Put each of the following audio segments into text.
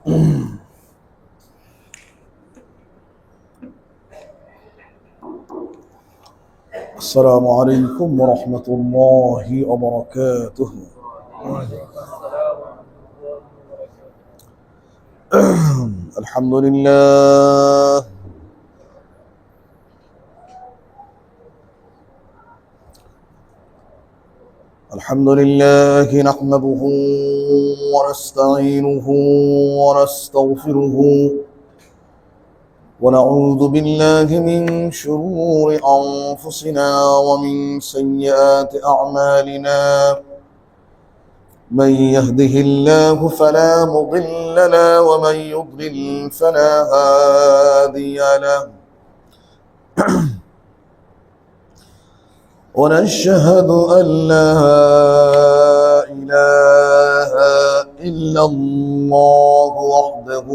السلام عليكم ورحمة الله وبركاته. الحمد لله نحمده ونستعينه ونستغفره ونعوذ بالله من شرور أنفسنا ومن سيئات أعمالنا. من يهده الله فلا مضل له ومن يضلل فلا هادي له. ونشهد أن لا إله إلا الله وحده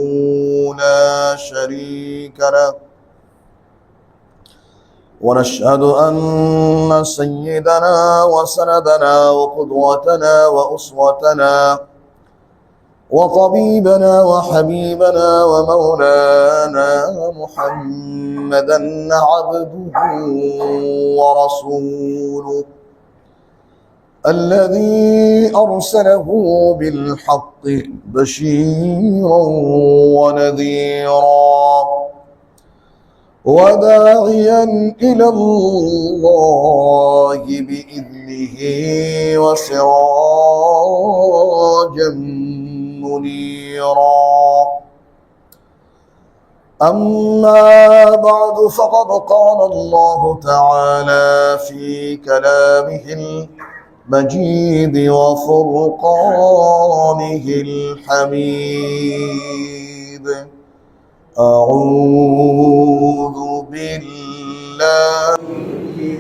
لا شريك له. ونشهد أن سيدنا وسندنا وقدوتنا وأسوتنا وطبيبنا وحبيبنا ومولانا محمدا عبده ورسوله الذي أرسله بالحق بشيرا ونذيرا وداعيا إلى الله بإذنه وسراجا منيرا. أما بعد فقد قال الله تعالى في كلامه المجيد وفرقانه الحميد. أعوذ بالله من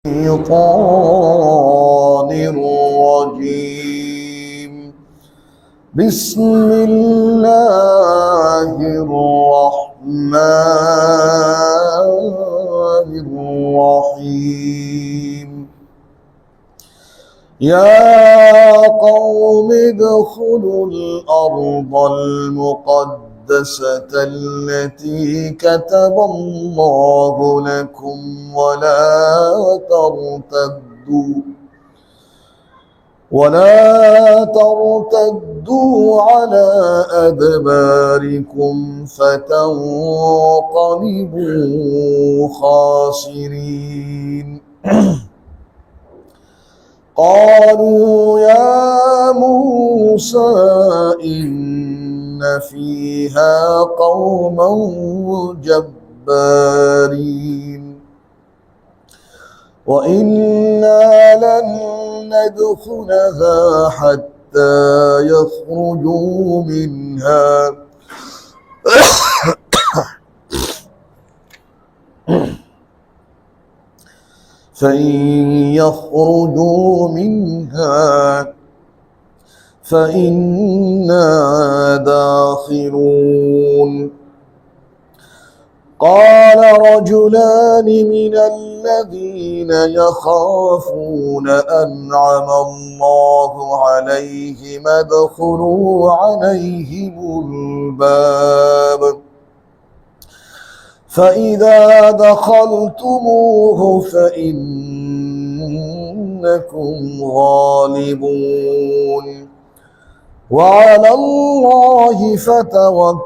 الشيطان الرجيم. بسم الله الرحمن الرحيم. يا قوم ادخلوا الأرض المقدسة التي كتب الله لكم ولا ترتدوا على أدباركم فتنقلبوا خاسرين. قالوا يا موسى إن فيها قوما جبارين وإنا لن ندخلها حتى يخرجوا منها فإن يخرجوا منها فإنا داخلون. قال رجلان من الذين يخافون أنعم الله عليهم ادخلوا عليهم الباب فإذا دخلتموه فإنكم غالبون وعلى الله فتوكلوا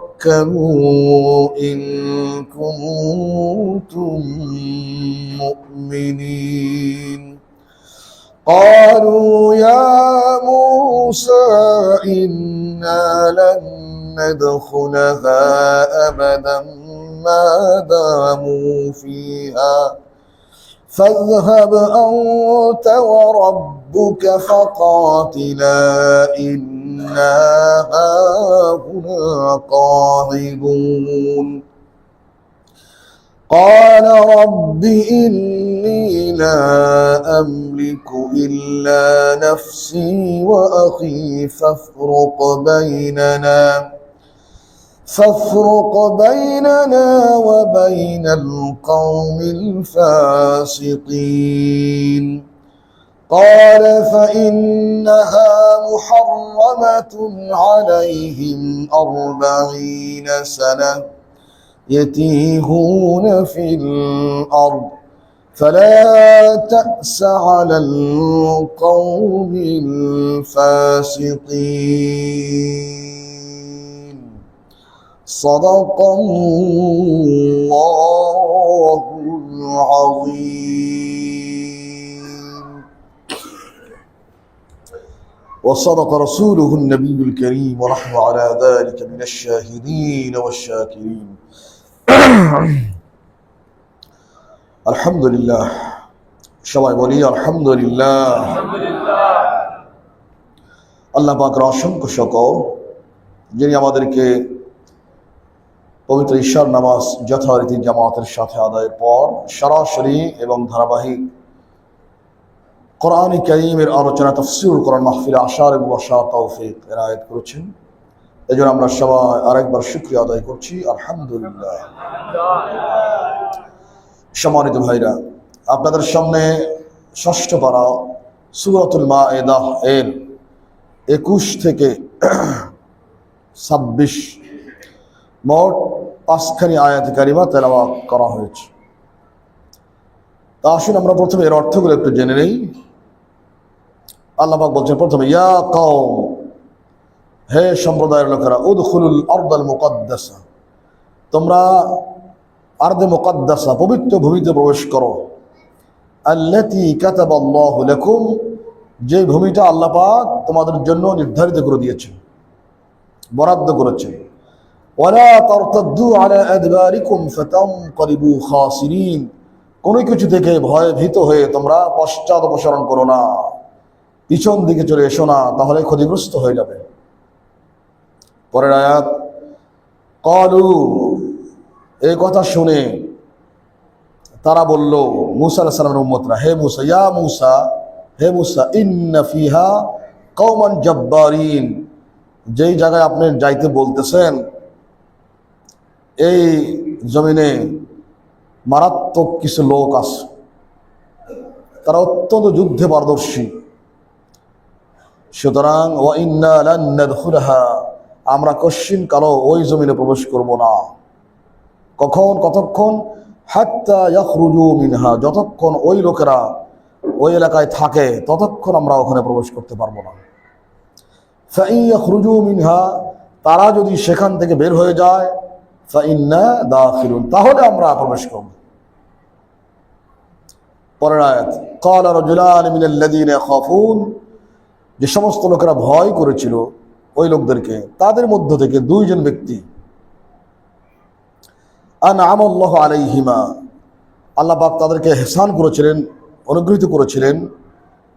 إن كنتم مؤمنين. قالوا يا موسى إنا لن ندخلها أبدا ما داموا فيها فاذهب أنت وربك فقاتلا إنا هاهنا قاعدون. قال رب إني لا أملك إلا نفسي وأخي فافرق بيننا وبين القوم الفاسقين. قال فإنها محرمة عليهم 40 سنة يتيهون في الأرض فلا تأس على القوم الفاسقين صدق الله العظيم وصدق رسوله النبي الكريم ونحن على ذلك من الشاهدين والشاكرين আলহামদুলিল্লাহ। সবাই বলি আলহামদুলিল্লাহ। আল্লাহ পাকের অসংখ্য শুকর, যিনি আমাদেরকে পবিত্র ঈশার নামাজ যথারীতি জামাতের সাথে আদায়ের পর সরাসরি এবং ধারাবাহিক কোরআন কারীমের আলোচনা তাফসীরুল কোরআন মাহফিলে আসার এবং বসার তৌফিক এনায়েত করেছেন। এজন্য আমরা সবাই আরেকবার শুকরিয়া আদায় করছি, আলহামদুলিল্লাহ। সম্মানিত ভাইরা, আপনাদের সামনে ষষ্ঠ পারা সূরাতুল মায়েদাহ এর 21 থেকে 26 মোট 5খানি আয়াত কারিমা তেলাওয়াত করা হয়েছে। তা আসুন আমরা প্রথমে এর অর্থগুলো একটু জেনে নেই। আল্লাহ পাক বলছেন প্রথমে, ইয়া কওম, হে সম্প্রদায়ের লোকেরা, উদখুলুল আরদাল মুকাদ্দাসা, তোমরা আরদে মুকাদ্দাসা পবিত্র ভূমিতে প্রবেশ করো, আল্লাতী কাতাবাল্লাহু লাকুম, যে ভূমিটা আল্লাহ পাক তোমাদের জন্য নির্ধারিত করে দিয়েছেন, বরাদ্দ করেছেন। ওয়ালা তারতাদ্দু আলা আদবারিকুম ফাতানকালিবু খাসিরিন, কোনো কিছু থেকে ভয় ভীত হয়ে তোমরা পশ্চাৎ অপসারণ করো না, পিছন দিকে চলে এসো না, তাহলে ক্ষতিগ্রস্ত হয়ে যাবে। পরের আয়াত, ক্বালু, এই কথা শুনে তারা বলল, মূসা আলাইহিস সালামের উম্মতরা, হে মূসা, ইয়া মূসা, হে মূসা, ইন্না ফিহা কওমান জাব্বারিন, যেই জায়গায় আপনি যাইতে বলতেছেন এই জমিনে মারাত্মক কিছু লোক আছে, তারা অত্যন্ত যুদ্ধে পারদর্শী। সুতরাং ওয়া ইন্না লান নাদখুলাহা, আমরা কশ্চিন কালও ওই জমিনে প্রবেশ করব না। কতক্ষণ? হাত্তা ইয়াখরুজু মিনহা, যতক্ষণ ওই লোকেরা ওই এলাকায় থাকে ততক্ষণ আমরা ওখানে প্রবেশ করতে পারবো না। ফাইন ইয়াখরুজু মিনহা, তারা যদি সেখান থেকে বের হয়ে যায়, ফাইন্না দাখিলুন, তাহলে আমরা প্রবেশ করব। পরের আয়াত, ক্বালা রাজুলান মিনাল্লাযীনা ইয়াখাফুন, যে সমস্ত লোকেরা ভয় করেছিল ওই লোকদেরকে, তাদের মধ্য থেকে 2 জন ব্যক্তি, আনআমাল্লাহু আলাইহিমা, আল্লাহ পাক তাদেরকে ইহসান করেছিলেন, অনুগ্রহিত করেছিলেন।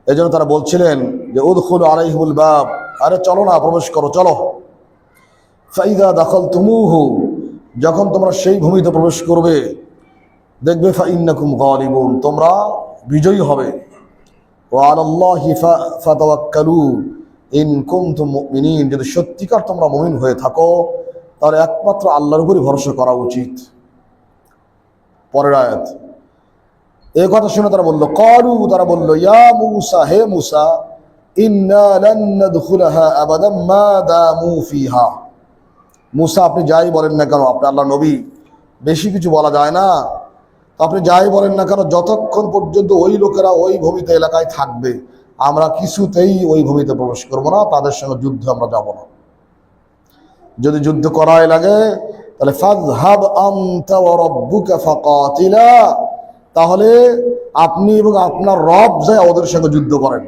এজন্য তারা বলছিলেন যে উদখুলু আলাইহিমুল বাব, আরে চলো না, প্রবেশ করো, চলো। ফাইদা দাখালতুমুহু, যখন তোমরা সেই ভূমিতে প্রবেশ করবে দেখবে ফাইন্নাকুম গালিবুন, তোমরা বিজয়ী হবে। ওয়া আলাল্লাহি ফাতাওয়াক্কালু ইন কুনতুম মুমিনিন, যদি সত্যিকার তোমরা মুমিন হয়ে থাকো তাহলে একমাত্র আল্লাহর উপরই ভরসা করা উচিত। পরের আয়াত, এই কথা শুনে তারা বলল, ক্বালু, তারা বলল, ইয়া মূসা, হে মূসা, ইন্না লান নাদখুলাহা আবাদাম মা দামু ফিহা, মূসা আপনি যাই বলেন না কেন, আপনি আল্লাহর নবী, বেশি কিছু বলা যায় না, তো আপনি যাই বলেন না কেন, যতক্ষণ পর্যন্ত ওই লোকেরা ওই ভূমিতে এলাকায় থাকবে আমরা কিছুতেই ওই ভূমিতে প্রবেশ করবো না, তাদের সঙ্গে যুদ্ধে আমরা যাব না। যদি যুদ্ধ করাই লাগে তাহলে ফাযহাব আনতা ওয়া রাব্বুকা ফাকাতিলা, তাহলে আপনি এবং আপনার রব যায় ওদের সঙ্গে যুদ্ধ করেন।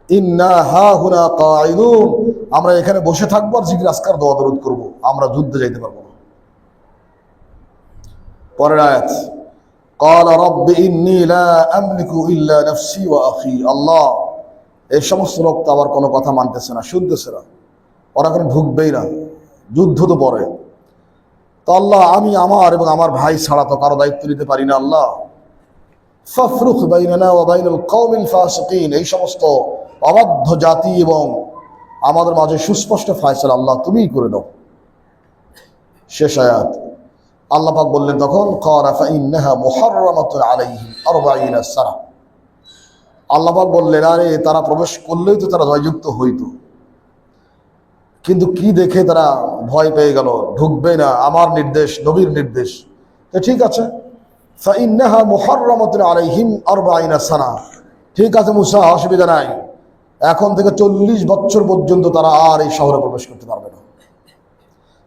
ইন্না হাহুনা কাঈদুন, আমরা এখানে বসে থাকবো আর জিকির আজকার দোয়া দরুদ করব, আমরা যুদ্ধে যাইতে পারবো না। পরের আয়াত, ক্বালা রাব্বি ইন্নী লা আমলিকু ইল্লা নাফসি ওয়া আখি, আল্লাহ, এই সমস্ত লোক তো আবার কোনো কথা মানতেছে না, শুনতেছে না, ওরা কোনো ঢুকবেই না, যুদ্ধ তো পরে। তো আল্লাহ, আমি আমার এবং আমার ভাই ছাড়া তো কারো দায়িত্ব নিতে পারি না। আল্লাহ, ফাফরুখ বাইনানা ওয়া বাইনাল কওমিল ফাসিকিন, এই সমস্ত অবাধ্য জাতি এবং আমাদের মাঝে সুস্পষ্ট ফয়সালা আল্লাহ তুমিই করে দাও। শেষ আয়াত, আল্লাহ পাক বললেন তখন, ক্বালা ফাইন্নাহা মুহাররামাতুন আলাইহিম 40 সানা, আল্লাহ পাক বললেন, আরে তারা প্রবেশ করলেই তো তারা জয়যুক্ত হইতো, কিন্তু কি দেখে তারা ভয় পেয়ে গেল, ঢুকবে না, আমার নির্দেশ, নবীর নির্দেশ। তো ঠিক আছে, ফাইন্নাহা মুহাররামাতুন আলাইহিম 40 সানা, ঠিক আছে মুসা, অসুবিধা নাই, এখন থেকে 40 বছর পর্যন্ত তারা আর এই শহরে প্রবেশ করতে পারবে না।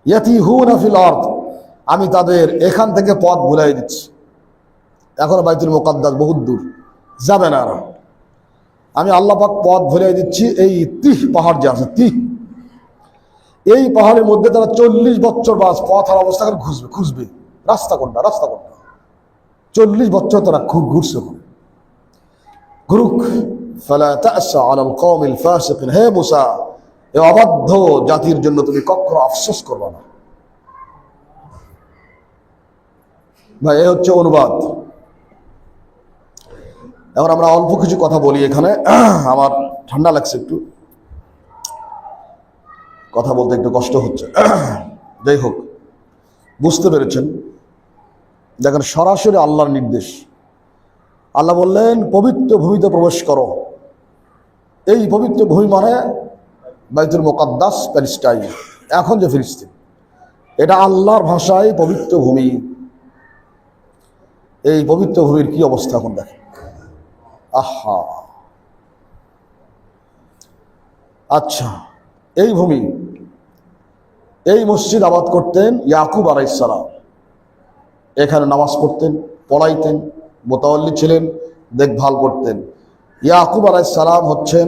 ইয়াতিহুনা ফিল আরদ, আমি তাদের এখান থেকে পথ ভুলাই দিচ্ছি। এখন বাইতুল মুকাদ্দাস বহুত দূর, যাবে না আর। আমি আল্লাহ পাক পথ ভুলাই দিচ্ছি। এই তিহ পাহাড় যে আছে, তিহ, এই পাহাড়ের মধ্যে তারা 40 বছর বাস পথ আর অবস্থা করে খুঁজবে রাস্তা কোনটা, রাস্তা কোনটা। 40 বছর তারা খুব ঘুরছে ঘুরুক। ফালা তা'সা আলাল কওমিল ফাসিকিন, হে মুসা, এই অবাধ্য জাতির জন্য তুমি কখনো আফসোস করবে না। ভাই, এ হচ্ছে অনুবাদ। এবার আমরা অল্প কিছু কথা বলি এখানে, আমার ঠান্ডা লাগছে, একটু কথা বলতে একটু কষ্ট হচ্ছে। যাই হোক, বুঝতে পেরেছেন? দেখেন, সরাসরি আল্লাহর নির্দেশ। আল্লাহ বললেন, পবিত্র ভূমিতে প্রবেশ করো। এই পবিত্র ভূমি মানে বাইতুল মুকাদ্দাস, প্যালেস্টাইন, এখন যে ফিলিস্তিন, এটা আল্লাহর ভাষায় পবিত্র ভূমি। এই পবিত্র ভূমির কি অবস্থা এখন দেখেন। আহা, আচ্ছা, এই ভূমি, এই মসজিদ আবাদ করতেন ইয়াকুব আলাইহিস সালাম। এখানে নামাজ পড়তেন, পড়াইতেন, মোতাওয়াল্লি ছিলেন, দেখভাল করতেন। ইয়াকুব আলাইহিস সালাম হচ্ছেন,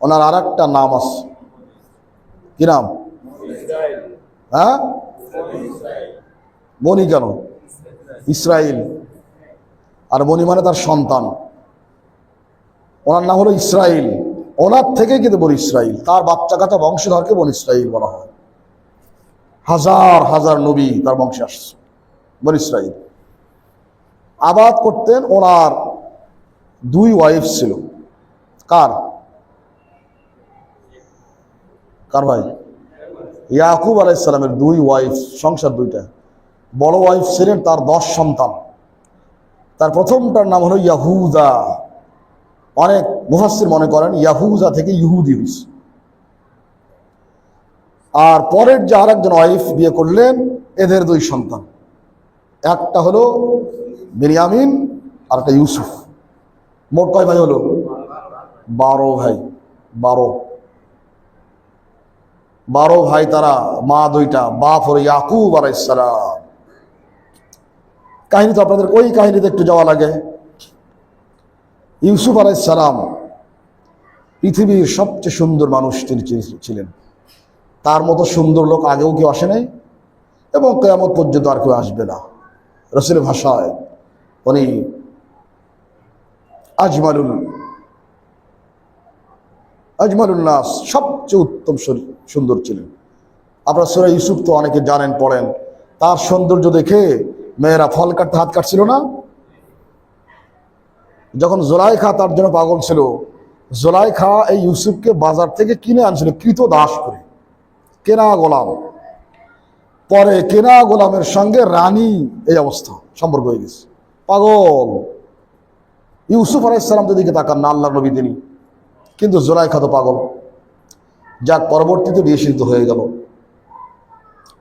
ওনার আর একটা নাম আছে, কি নাম? হ্যাঁ, বনি। কেন ইসরাইল? আর বনি মানে তার সন্তান। ওনার নাম হলো ইসরাইল। ওনার থেকে কিন্তু বনি ইসরাইল, তার বাচ্চা কাচ্চা বংশধরকে বনি ইসরাইল বলা হয়। হাজার হাজার নবী তার বংশে আসছে, বনি ইসরাইল। আবাদ করতেন, ওনার 2 ওয়াইফ ছিল। কার কার ভাই? ইয়াকুব আলাইহিস সালামের 2 ওয়াইফ, সংসার 2টা। বড় ওয়াইফ ছিলেন, তার 10 সন্তান। তার প্রথমটার নাম হলো ইয়াহুদা। অনেক মুফাসসির মনে করেন ইয়াহুদা থেকে ইহুদি হয়েছে। আর পরের যে আরেকজন ওয়াইফ বিয়ে করলেন, এদের 2 সন্তান, একটা হলো বিনিয়ামিন আর একটা ইউসুফ। মোট কয় ভাই হলো? 12 ভাই। 12 ভাই, তারা মা 2টা, বাপ হলো ইয়াকুব আলাইহিস সালাম। কাহিনী তো আপনাদের ওই কাহিনীতে একটু যাওয়া লাগে। ইউসুফ আলাইহিস সালাম পৃথিবীর সবচেয়ে সুন্দর মানুষ তিনি ছিলেন। তার মতো সুন্দর লোক আগেও কেউ আসে নাই, এবং কিয়ামত পর্যন্ত আর কেউ আসবে না। রাসূলের ভাষায় উনি আজমালুন নাস, সবচেয়ে উত্তম সুন্দর ছিলেন। আপনারা সূরা ইউসুফ তো অনেকে জানেন, পড়েন। তার সৌন্দর্য দেখে মেয়েরা ফল কাটতে হাত কাটছিল না? যখন জুলাইখা তার জন্য পাগল ছিল, জুলাইখা এই ইউসুফকে বাজার থেকে কিনে আনছিল কৃত দাস করে, কেনা গোলাম। পরে কেনা গোলামের সঙ্গে রানী এই অবস্থা, সম্পর্ক হয়ে গেছে। পাগল। ইউসুফ আলাইহিস সালাম তো দিকে তাকান না, আল্লাহর নবী তিনি, কিন্তু জুলাইখা তো পাগল। যাক, পরবর্তীতে বিয়ে সিদ্ধ হয়ে গেল।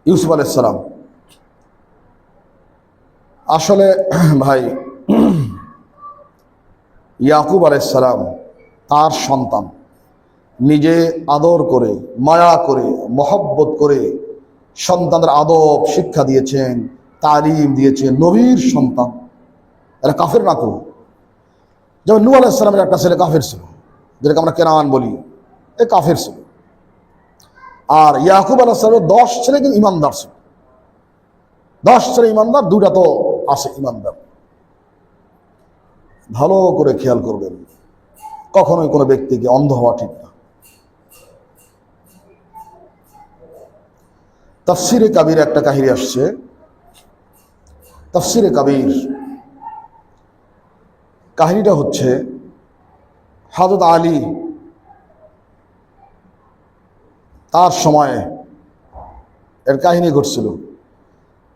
ইউসুফ আলাইহিস সালাম আসলে ভাই, ইয়াকুব আলাইহিস সালাম তার সন্তান, নিজে আদর করে, মায়া করে, মহব্বত করে সন্তানদের আদব শিক্ষা দিয়েছেন, তালিম দিয়েছেন। নবীর সন্তান, এরা কাফের না তো। যেমন নূহ আলাইহিস সালামের একটা ছেলে কাফের ছিল, যেটাকে আমরা কেনান বলি, এ কাফের ছিল। আর ইয়াকুব আলাইহিস সালামের 10 ছেলে কিন্তু ইমানদার ছিল। 10 ছেলে ইমানদার, 2টা তো আছে ইমানদার। ভালো করে খেয়াল করবেন, কখনোই কোনো ব্যক্তিকে অন্ধ হওয়া ঠিক না। তাফসিরে কাবির একটা কাহিনী আসছে। তাফসিরে কাবির কাহিনীটা হচ্ছে, হযরত আলী তার সময়ে এর কাহিনী ঘটছিল।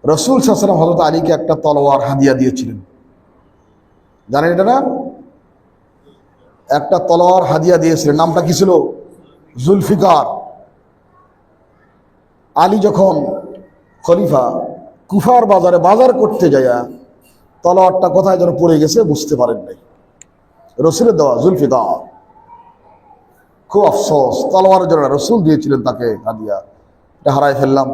রাসূল সাল্লাল্লাহু আলাইহি ওয়াসাল্লাম হযরত আলীকে একটা তলোয়ার হাদিয়া দিয়েছিলেন। জানেন এটা না? একটা তলোয়ার হাদিয়া দিয়েছিলেন, নামটা কি ছিল? জুলফিকার। আলী যখন খলিফা কুফার বাজারে বাজার করতে যায় তলোয়ারটা কোথায় যেন পড়ে গেছে, বুঝতে পারেন নাই। রসুলের দেওয়া জুলফিকার। খুব আফসোস, তলোয়ারের জন্য রসুল দিয়েছিলেন তাকে হাদিয়া, এটা হারাই ফেললাম।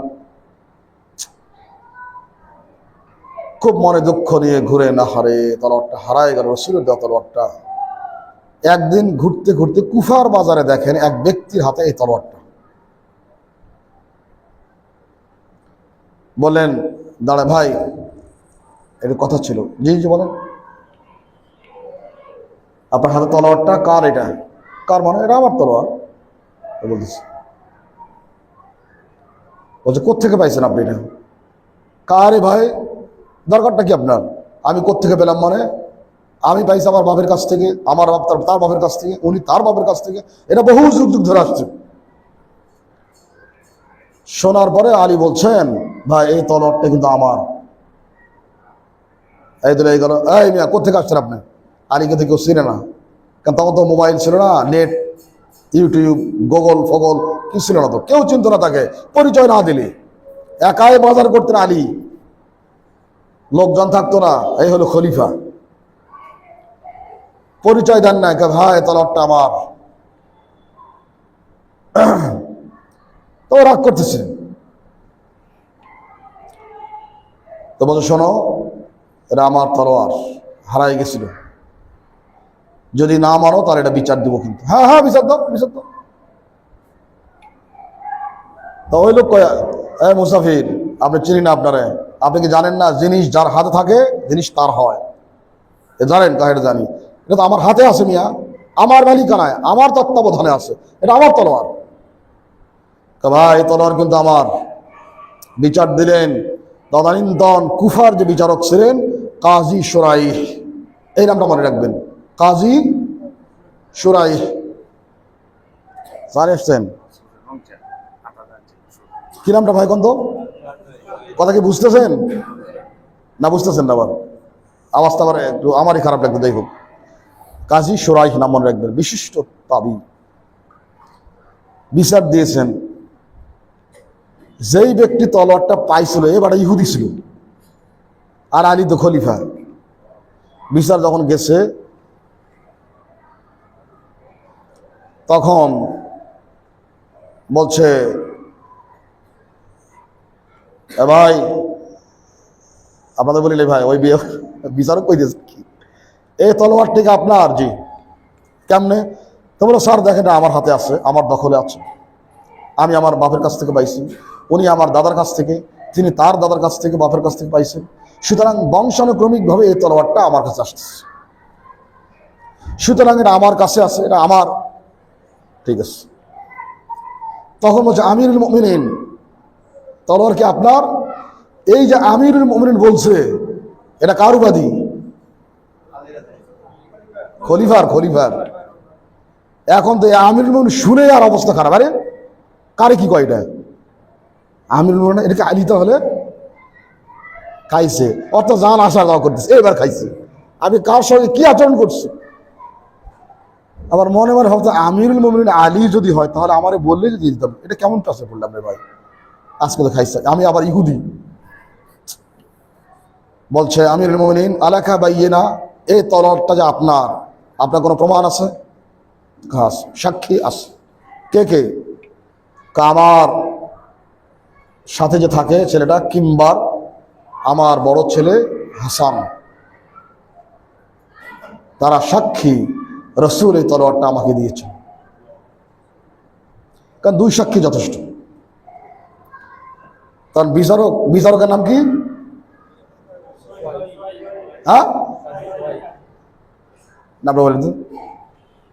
খুব মনে দুঃখ নিয়ে ঘুরে না হারে তলোয়ারটা হারায় গেল, রসুলের দেওয়া তলোয়ারটা। একদিন ঘুরতে ঘুরতে কুফার বাজারে দেখেন এক ব্যক্তির হাতে এই তলোয়ারটা। বলেন, দাঁড়া ভাই, এটা কথা ছিল। জি জি বলেন, আপনার হাতে তলোয়ারটা কার? এটা কার? মানে এটা আমার তলোয়ার। বলতেছে, বলছে কোত্থেকে পাইছেন আপনি এটা? কারে ভাই, দরকারটা কি আপনার? আমি কোত্থেকে পেলাম মানে? আমি পাইছি আমার বাপের কাছ থেকে, আমার বাপ তার বাপের কাছ থেকে, উনি তার বাপের কাছ থেকে, এটা বহু যুগ যুগ ধরে আসছে। শোনার পরে আলী বলছেন, ভাই এই তলোয়ারটা কিন্তু আমার। এই দিলে এই গেল, এই মিয়া কোথেকে আসছেন আপনি? আলীকে থেকে কেউ চিনে না, কারণ তখন তো মোবাইল ছিল না, নেট, ইউটিউব, গুগল ফগল কি ছিল না, তো কেউ চিনত না তাকে, পরিচয় না দিলে। একাই বাজার করতেন আলী, লোকজন থাকতো না। এই হলো খলিফা, পরিচয় দেন না, ভাই তলোয়ারটা আমার। তো রাগ করতেছে, তো বলছে শোনো, এটা আমার তলোয়ার, হারাই গেছিল, যদি না মানো তাহলে এটা বিচার দিব কিন্তু। হ্যাঁ হ্যাঁ বিচার দাও, বিচার দাও। তো ওই লোক কয়া, মুসাফির, আপনি চিনি না আপনারে? আপনি কি জানেন না জিনিস যার হাতে থাকে জিনিস তার হয়? জানেন? এটা জানি, এটা তো আমার হাতে আছে মিয়া, আমার মালিকানায়, আমার তত্ত্বাবধানে আছে, এটা আমার তলোয়ার। ভাই তলোয়ার কিন্তু আমার। বিচার দিলেন তদানীন্তন কুফার যে বিচারক ছিলেন কাজী শুরাইহ, এই নামটা মনে রাখবেন, কাজী শুরাইহ। স্যার এসছেন, কি নামটা ভাই কোন তো? কথা কি বুঝতেছেন না? বুঝতেছেন না? আবার আওয়াজটা আবার একটু আমারই খারাপ লাগবে, দেখুন। কাজী শুরাইহ নাম মনে রাখবেন, বিশিষ্ট তাবি। বিচার দিয়েছেন, যেই ব্যক্তি তলোয়ারটা পাইছিল এবার ইহুদি ছিল, আর আলী তো খলিফা। বিচার যখন গেছে তখন বলছে, ভাই আপনাদের বলিলে ভাই, ওই বিচারক কই দিয়েছে কি এই তলোয়ারটিকে আপনার? জি। কেমনে? তো বলো, স্যার দেখেন আমার হাতে আছে, আমার দখলে আছে, আমি আমার বাপের কাছ থেকে পাইছি, উনি আমার দাদার কাছ থেকে, তিনি তার দাদার কাছ থেকে বাপের কাছ থেকে পাইছেন, সুতরাং বংশানুক্রমিকভাবে এই তলোয়ারটা আমার কাছে আসতেছে, সুতরাং এটা আমার কাছে আছে, এটা আমার। ঠিক আছে। তখন বলছে আমিরুল মুমিনিন, তলোয়ার কি আপনার? এই যে আমিরুল মুমিনিন বলছে, এটা কার উপাধি? খলিফার। খলিফার। এখন তো আমিরুল মুমিনিন শুনে আর অবস্থা খারাপ। আরে কারে কি কয় এটা? আমিরুল মুমিনিন, এটাকে আলী তাহলে খাইছে, অত জান আসা যাওয়া করতেছে, এবার খাইছে। আমি কার সঙ্গে কি আচরণ করছি? আবার মনে মনে ভাবছে আমিরুল মুমিনিন আলী যদি হয় তাহলে আমারে বললে যদি দিতাম। এটা কেমন কাছে পড়লাম রে ভাই, আজকে তো খাইছে, আমি আবার ইহুদি। বলছে আমিরুল মুমিনিন আলাকা বাইয়িনা, এই তলোয়ারটা যে আপনার, আপনার কোনো প্রমাণ আছে? ঘাস সাক্ষী আছে। কে কে? আমার সাথে যে থাকে ছেলেটা কিম্বার, আমার বড় ছেলে হাসান, তারা সাক্ষী রসুল এই তলোয়ারটা আমাকে দিয়েছে। কারণ দুই সাক্ষী যথেষ্ট। কারণ বিচারকের নাম কি? হ্যাঁ, নামটা বলেন তো।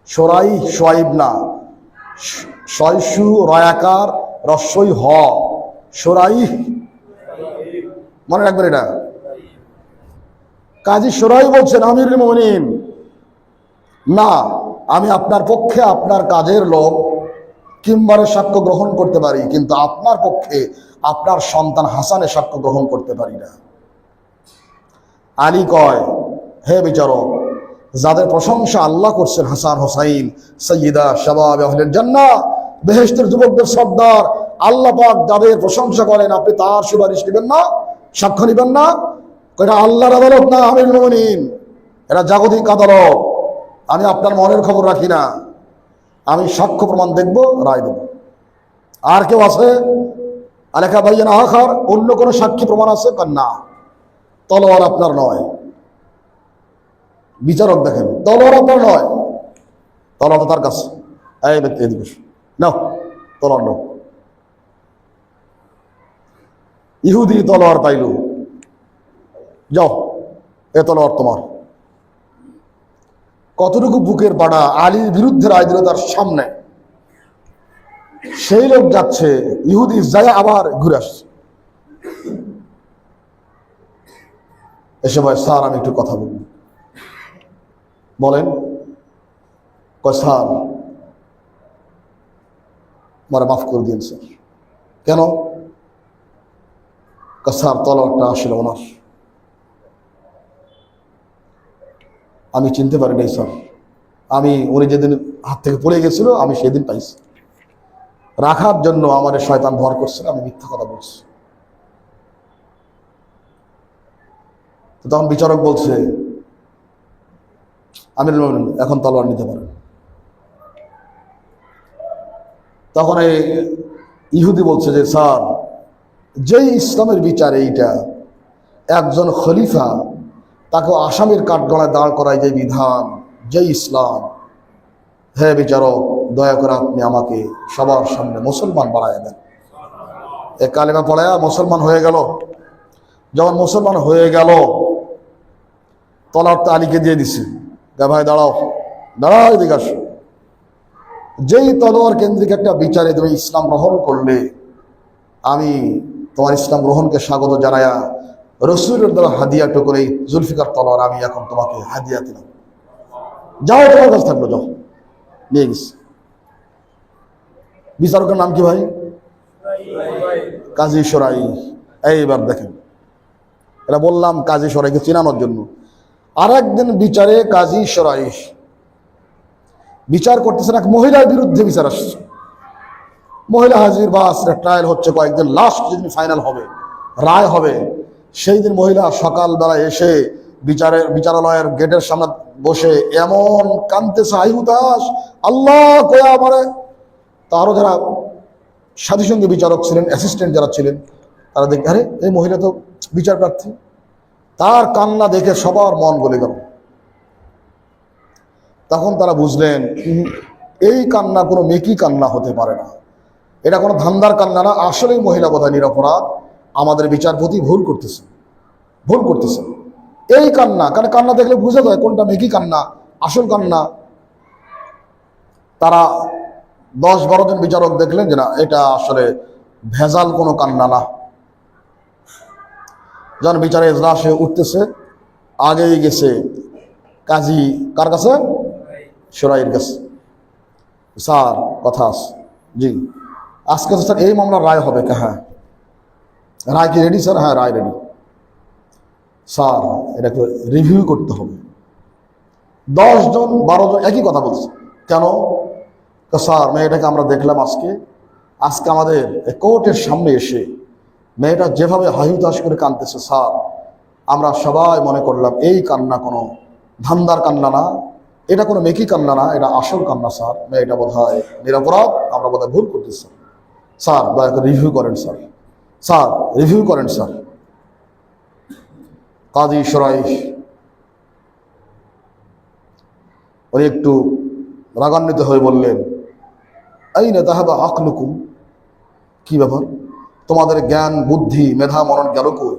সোরাই, সোয়াইব না, শয়সু রয়াকার রস্যই হ, সোরাই, মনে রাখবেন এটা। কাজী সোরাই বলছেন আমিরুল মুমিনিন, না, আমি আপনার পক্ষে আপনার কাজের লোক কিম্বারের সাক্ষ্য গ্রহণ করতে পারি, কিন্তু আপনার পক্ষে আপনার সন্তান হাসানের সাক্ষ্য গ্রহণ করতে পারি না। আলী কয়, হে বিচারক, যাদের প্রশংসা আল্লাহ করছেন, হাসান হোসাইন সৈয়দা শাবাব আহলের জান্নাহ, বেহেশতের যুবকদের সর্দার, আল্লাহ পাক যাদের প্রশংসা করেন, আপনি তার সুপারিশ নেবেন না, সাক্ষ্য নেবেন না? এটা আল্লাহর আদালত না আমিরুল মুমিনিন, এটা জাগতিক আদালত। আমি আপনার মনের খবর রাখি না, আমি সাক্ষ্য প্রমাণ দেখব, রায় দেব। আর কেউ আছে আলেখা ভাইয়ের আখার অন্য কোনো সাক্ষী প্রমাণ আছে? না, তলোয়ার আপনার নয়। বিচারক দেখেন, তলোয়ার আপনার নয়, তলোয়ার তো তার কাছে। এই ব্যক্তি এদিকে নাও, তলোয়ার নাও। ইহুদি তলোয়ার পাইল, যাও এ তলোয়ার তোমার। কতটুকু বুকের পাড়া, আলীর বিরুদ্ধে রায় দিল তার সামনে। সেই লোক যাচ্ছে, ইহুদি যায় আবার ঘুরে আসছে, এসে ভাই স্যার আমি একটু কথা বলবো। বলেন। স্যার মারা মাফ করে দিন স্যার। কেন? স্যার তলোয়ারটা আসলে ওনার, আমি চিনতে পারি নাই স্যার, উনি যেদিন হাত থেকে পড়ে গেছিল আমি সেদিন পাইছি, রাখার জন্য আমার শয়তান ভর করছিল, আমি মিথ্যা কথা বলছি। তখন বিচারক বলছে আমিরুল মুমিনিন এখন তলোয়ার নিতে পারেন। তখন এই ইহুদি বলছে যে স্যার, যেই ইসলামের বিচার এইটা, একজন খলিফা তাকে আসামির কাঠগড়ায় দাঁড় করায় যে বিধান, যেই ইসলাম, হে বিচারক দয়া করে আপনি আমাকে সবার সামনে মুসলমান বানায় দেন। এ কালেমা পড়ায়া মুসলমান হয়ে গেল। যখন মুসলমান হয়ে গেল, তলোয়ারটা আলীকে দিয়ে দিছে, ভাই দাঁড়াও, দাঁড়াও, এদিকে আসো। যেই তলোয়ার কেন্দ্রিক একটা বিচারে তুমি ইসলাম গ্রহণ করলে, আমি তোমার ইসলাম গ্রহণকে স্বাগত জানায়া রসুলের দ্বারা হাদিয়া টুকুরে জুলফিকার তলোয়ার আমি এখন তোমাকে হাদিয়া দিলাম, যাও তোমার কাছে থাকলো, যাও। নিয়ে গেছি। বিচারকের নাম কি ভাই? কাজী সরাই। এইবার দেখেন, এটা বললাম কাজী সরাইকে চিনানোর জন্য। আর একদিন বিচারে কাজী সরাই বিচার করতেছেন, এক মহিলার বিরুদ্ধে বিচার আসছে। মহিলা হাজির, বাস ট্রায়াল হচ্ছে কয়েকদিন, লাস্ট যেদিন ফাইনাল হবে, রায় হবে, সেই দিন মহিলা সকালবেলা এসে বিচারালয়ের গেটের সামনে বসে এমন কাঁদতেছে, আই হুতাশ, আল্লাহ কয়া আমারে। তারও যারা সাথী সঙ্গে বিচারক ছিলেন, অ্যাসিস্ট্যান্ট যারা ছিলেন, তারা দেখে আরে এই মহিলা তো বিচার প্রার্থী। তার কান্না দেখে সবার মন গলে গেল। তখন তারা বুঝলেন এই কান্না কোনো মেকি কান্না হতে পারে না, এটা কোনো ধান্দার কান্না না, আসলেই মহিলা বোধহয় নিরপরাধ, আমাদের বিচারপতি ভুল করতেছে। এই কান্না, কারণ কান্না দেখলে বুঝা যায় কোনটা মেকি কান্না, আসল কান্না। তারা 10-12 জন বিচারক দেখলেন যে না, এটা আসলে ভেজাল কোনো কান্না না। যখন বিচারে এজলাসে উঠতেছে, আগেই গেছে কাজী কার কাছে? সরাইয়ের কাছে। স্যার কথা আছে। জি, আজকে তো স্যার এই মামলার রায় হবে। হ্যাঁ, রায় কি রেডি স্যার? হ্যাঁ, রায় রেডি। স্যার এটা একটু রিভিউ করতে হবে। 10 জন 12 জন একই কথা বলছে। কেন? স্যার মেয়েটাকে আমরা দেখলাম আজকে আমাদের কোর্টের সামনে এসে মেয়েটা যেভাবে হাহুতাশ করে কাঁদতেছে, স্যার আমরা সবাই মনে করলাম এই কান্না কোনো ধান্দার কান্না না, এটা কোনো মেকি কান্না না, এটা আসল কান্না। স্যার মেয়েটা বোধহয় নিরপরাধ, আমরা বোধহয় ভুল করতেছি। স্যার দয়া করে রিভিউ করেন স্যার, স্যার রিভিউ করেন স্যার। কাজী সরাই উনি একটু রাগান্বিত হয়ে বললেন, আইনা তাহাবা আকলুকুম, কি ব্যাপার, তোমাদের জ্ঞান বুদ্ধি মেধা মনন গেল কই?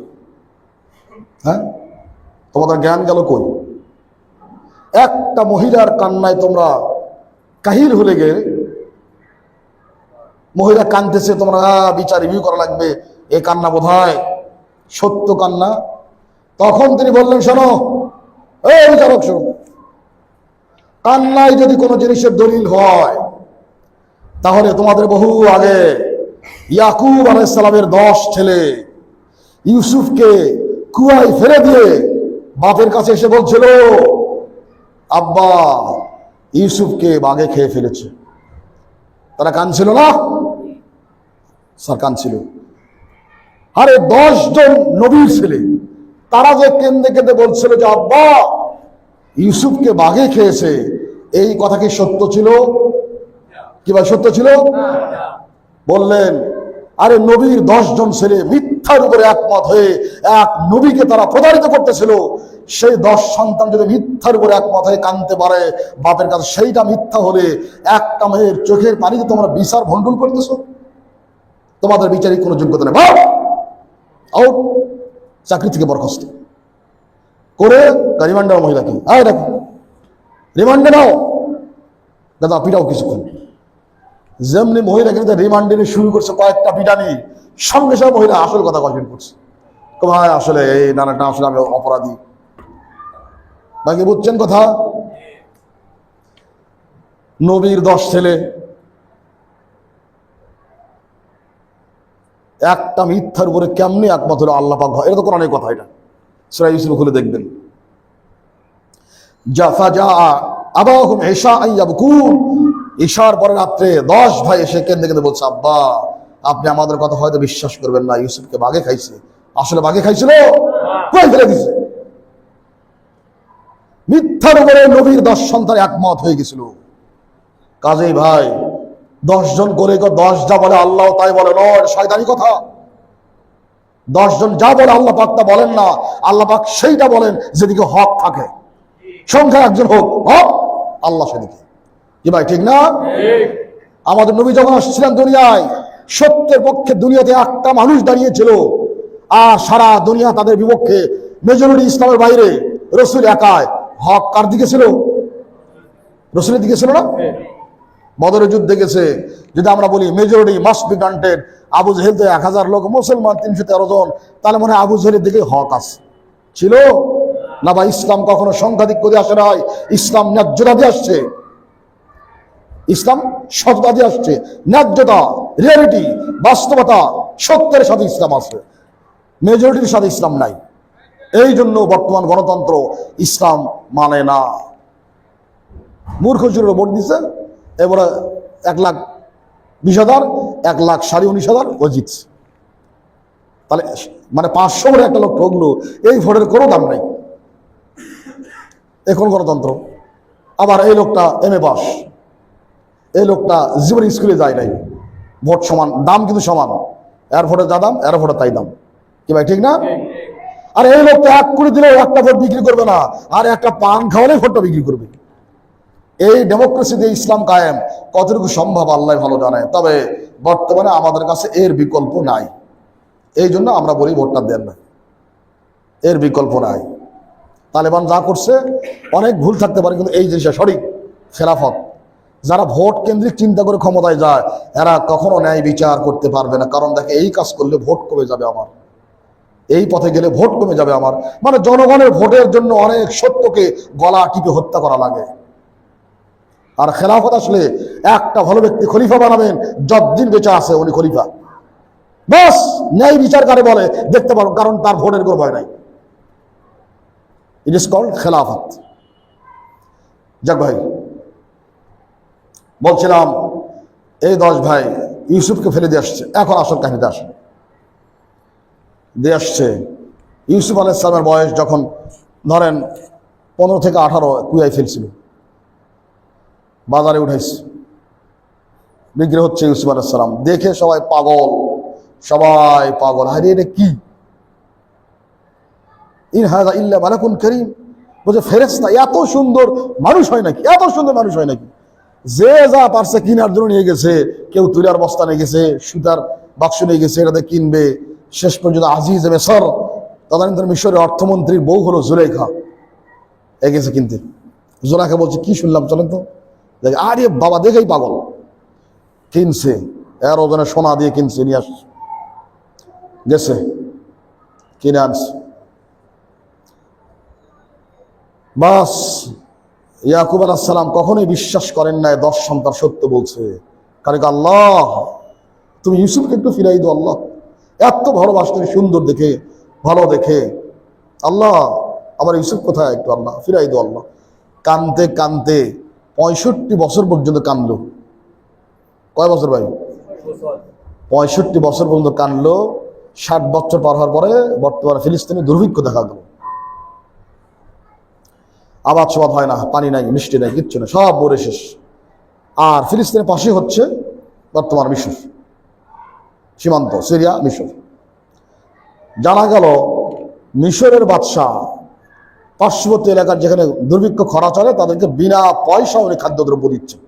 হ্যাঁ, তোমাদের জ্ঞান গেল কই? একটা মহিলার কান্নায় তোমরা কাহিল হলে গে, মহিলা কাঁদতেছে, তোমরা বিচার রিভিউ করা লাগবে, এ কান্না বোধহয় সত্য কান্না। তখন তিনি বললেন, শোনো এই বিচারক, শোনো, কান্নায় যদি কোনো জিনিসের দলিল হয়, তাহলে তোমাদের বহু আগে ইয়াকুব আলাইহিস সালামের 10 ছেলে ইউসুফকে কুয়ায় ফেলে দিয়ে বাপের কাছে এসে বলছিল, আব্বা ইউসুফকে বাঘে খেয়ে ফেলেছে। তারা কাঁদছিল না? স্যার কাঁদছিল। আরে 10 জন নবীর ছেলে, তারা যে কেঁদে কেঁদে বলছিল যে আব্বা ইউসুফকে বাঘে খেয়েছে, এই কথা কি সত্য ছিল? কি ভাই সত্য ছিল? বললেন আরে নবীর 10 জন ছেলে মিথ্যার উপরে একমত হয়ে এক নবীকে তারা প্রতারিত করতেছিল, সেই 10 সন্তান যদি মিথ্যার উপরে একমত হয়ে কাঁদতে পারে বাপের কাছে, সেইটা মিথ্যা হলে একটা মেয়ের চোখের পানিতে তোমরা বিচার ভণ্ডুল করতেছো? তোমাদের বিচারিক কোনো যোগ্যতা নেই, আউট, চাকরি থেকে বরখাস্ত করে রিমান্ডে নাও মহিলাকে, আয় দেখো রিমান্ডে নাও, দাদা পিটাও কিছুক্ষণ। যেমনি মহিলা কিন্তু রিমান্ডে শুরু করছে কয়েকটা পিটানি, সঙ্গে সঙ্গে মহিলা আসল কথা কল্পন করছে, ভাই আসলে এই নানাটা আসলে আমি অপরাধী। বাকি বুঝছেন কথা? নবীর 10 ছেলে একটা মিথ্যার উপরে কেমনি একমত হলো আল্লাহ পাক, এটা তো কোরআনের কথা, এটা সূরা ইউসুফ খুলে দেখবেন। ঈশার পরে রাত্রে 10 ভাই এসে কেঁদে কেঁদে বলছে আব্বা আপনি আমাদের কথা হয়তো বিশ্বাস করবেন না, ইউসুফকে বাঘে খাইছে। আসলে বাঘে খাইছিল, ফেলে দিছে। মিথ্যার উপরে নবীর 10 সন্তান একমত হয়ে গেছিল। কাজেই ভাই 10 জন করে 10 যা বলে আল্লাহ তাই বলে, নয় শয়তানি কথা। 10 জন যা বলে আল্লাহ পাক তা বলেন না, আল্লাহ পাক সেইটা বলেন যেদিকে হক থাকে, সংখ্যা একজন হোক, হক আল্লাহ সেদিকে। কি ভাই ঠিক না? আমাদের নবী যখন আসছিলেন দুনিয়ায়, সত্যের পক্ষে দুনিয়াতে একটা মানুষ দাঁড়িয়েছিল, আর সারা দুনিয়া তাদের বিপক্ষে, মেজরিটি ইসলামের বাইরে। রসুল একাই, হক কার দিকে ছিল? রসুলের দিকে ছিল না? বদরের যুদ্ধে গেছে, যদি আমরা বলি majority must be granted, Abu Jahl তো 1000 লোক, মুসলমান 313 জন, তাহলে মনে হয় আবু জেহেলের দিকে হক আছে, ছিল না? বা ইসলাম কখনো সংখ্যাধিক্য দিয়ে আসে নাই, ইসলাম ন্যায্যতা দিয়ে আসছে, ইসলাম সততা দিয়ে আসছে, ন্যায্যতা, রিয়ালিটি, বাস্তবতা, সত্যের সাথে ইসলাম আছে, মেজরিটির সাথে ইসলাম নাই। এই জন্য বর্তমান গণতন্ত্র ইসলাম মানে না। মূর্খ চুরের ভোট দিচ্ছে, এবারে 1,20,000, 1,19,000 ও জিতছে। তাহলে মানে 500 ভোটে একটা লোক ঠকলো, এই ভোটের কোনো দাম নাই, এখন গণতন্ত্র। আবার এই লোকটা MA পাস, এই লোকটা জীবনে স্কুলে যায় নাই, ভোট সমান, দাম কিন্তু সমান, এর ভোটে যা দাম এর ভোটে তাই দাম। কি ভাই ঠিক না? আর এই লোকটা 1 কোটি দিলেও একটা ভোট বিক্রি করবে না, আর একটা পান খাওয়ালে ভোটটা বিক্রি করবে। এই ডেমোক্রেসিতে ইসলাম কায়েম কতটুকু সম্ভব আল্লাহ ভালো জানে, তবে বর্তমানে আমাদের কাছে এর বিকল্প নাই। এই জন্য আমরা বলি ভোটটা দেন না, এর বিকল্প নাই। তালেবান যা করছে অনেক ভুল থাকতে পারে, কিন্তু এই জিনিসটা সঠিক, খেলাফত। যারা ভোট কেন্দ্রিক চিন্তা করে ক্ষমতায় যায়, এরা কখনো ন্যায় বিচার করতে পারবে না। কারণ দেখে এই কাজ করলে ভোট কমে যাবে আমার, এই পথে গেলে ভোট কমে যাবে আমার, মানে জনগণের ভোটের জন্য অনেক সত্যকে গলা টিপে হত্যা করা লাগে। আর খেলাফত আসলে একটা ভালো ব্যক্তি খলিফা বানাবেন, যতদিন বেঁচে আছে উনি খলিফা, বাস। ন্যায় বিচার কারে বলে দেখতে পারো, কারণ তার ভোটের কোনো ভয় নাই। ইট ইজ কল্ড খেলাফত। যাক ভাই, বলছিলাম এই 10 ভাই ইউসুফকে ফেলে দিয়ে আসছে। এখন আসল কাহিনীতে আসে, দিয়ে আসছে ইউসুফ আলাইহিস সালামের বয়স যখন ধরেন 15 থেকে 18, কুয়ায় ফেলছিল, বাজারে উঠাইছে, বিক্রি হচ্ছে ইউসুফ আলাইহিস সালাম। দেখে সবাই পাগল, সবাই পাগল, আরে এটা কি? ইন হাযা ইল্লা মালাকুন কারীম, বলছে ফেরেশতা, এত সুন্দর মানুষ হয় নাকি? এত সুন্দর মানুষ হয় নাকি? যে যা পারছে কিনার জন্য নিয়ে গেছে, কেউ তুলার বস্তা নিয়ে গেছে, সুতার বাক্স নিয়ে গেছে, এটাতে কিনবে। শেষ পর্যন্ত আজিজ মিসর, তদানীন্তন মিশরের অর্থমন্ত্রীর বউ হলো জুলেখা, এ গেছে কিনতে। জুলেখা বলছে কি শুনলাম, চলেন তো দেখ। আরে বাবা, দেখেই পাগল, কিনছে, এর ওজনে সোনা দিয়ে কিনছে, নিয়ে আসছে, গেছে কিনে আনছে। বাস, ইয়াকুব আলাইহিস সালাম কখনোই বিশ্বাস করেন নাই 10 সন্তান সত্য বলছে। কারণ আল্লাহ তুমি ইউসুফকে একটু ফিরাই দাও, আল্লাহ এত ভালোবাসতেন, সুন্দর দেখে, ভালো দেখে, আল্লাহ আমার ইউসুফ কোথায়, একটু আল্লাহ ফিরাই দাও আল্লাহ। কানতে কানতে 65 বছর পর্যন্ত কানলো। কয় বছর ভাই? 65 বছর পর্যন্ত কানলো। 60 বছর পার হওয়ার পরে বর্তমানে ফিলিস্তিনে দুর্ভিক্ষ দেখা গেল। আবাদ সবাদ হয় না, পানি নাই, মিষ্টি নাই, কিচ্ছু নেই, সব মরে শেষ। আর ফিলিস্তিনের পাশে হচ্ছে বর্তমান মিশর, সীমান্ত সিরিয়া মিশর। জানা গেল মিশরের বাদশাহ পার্শ্ববর্তী এলাকার যেখানে দুর্ভিক্ষ খরা চলে তাদেরকে বিনা পয়সা উনি খাদ্যদ্রব্য দিচ্ছেন।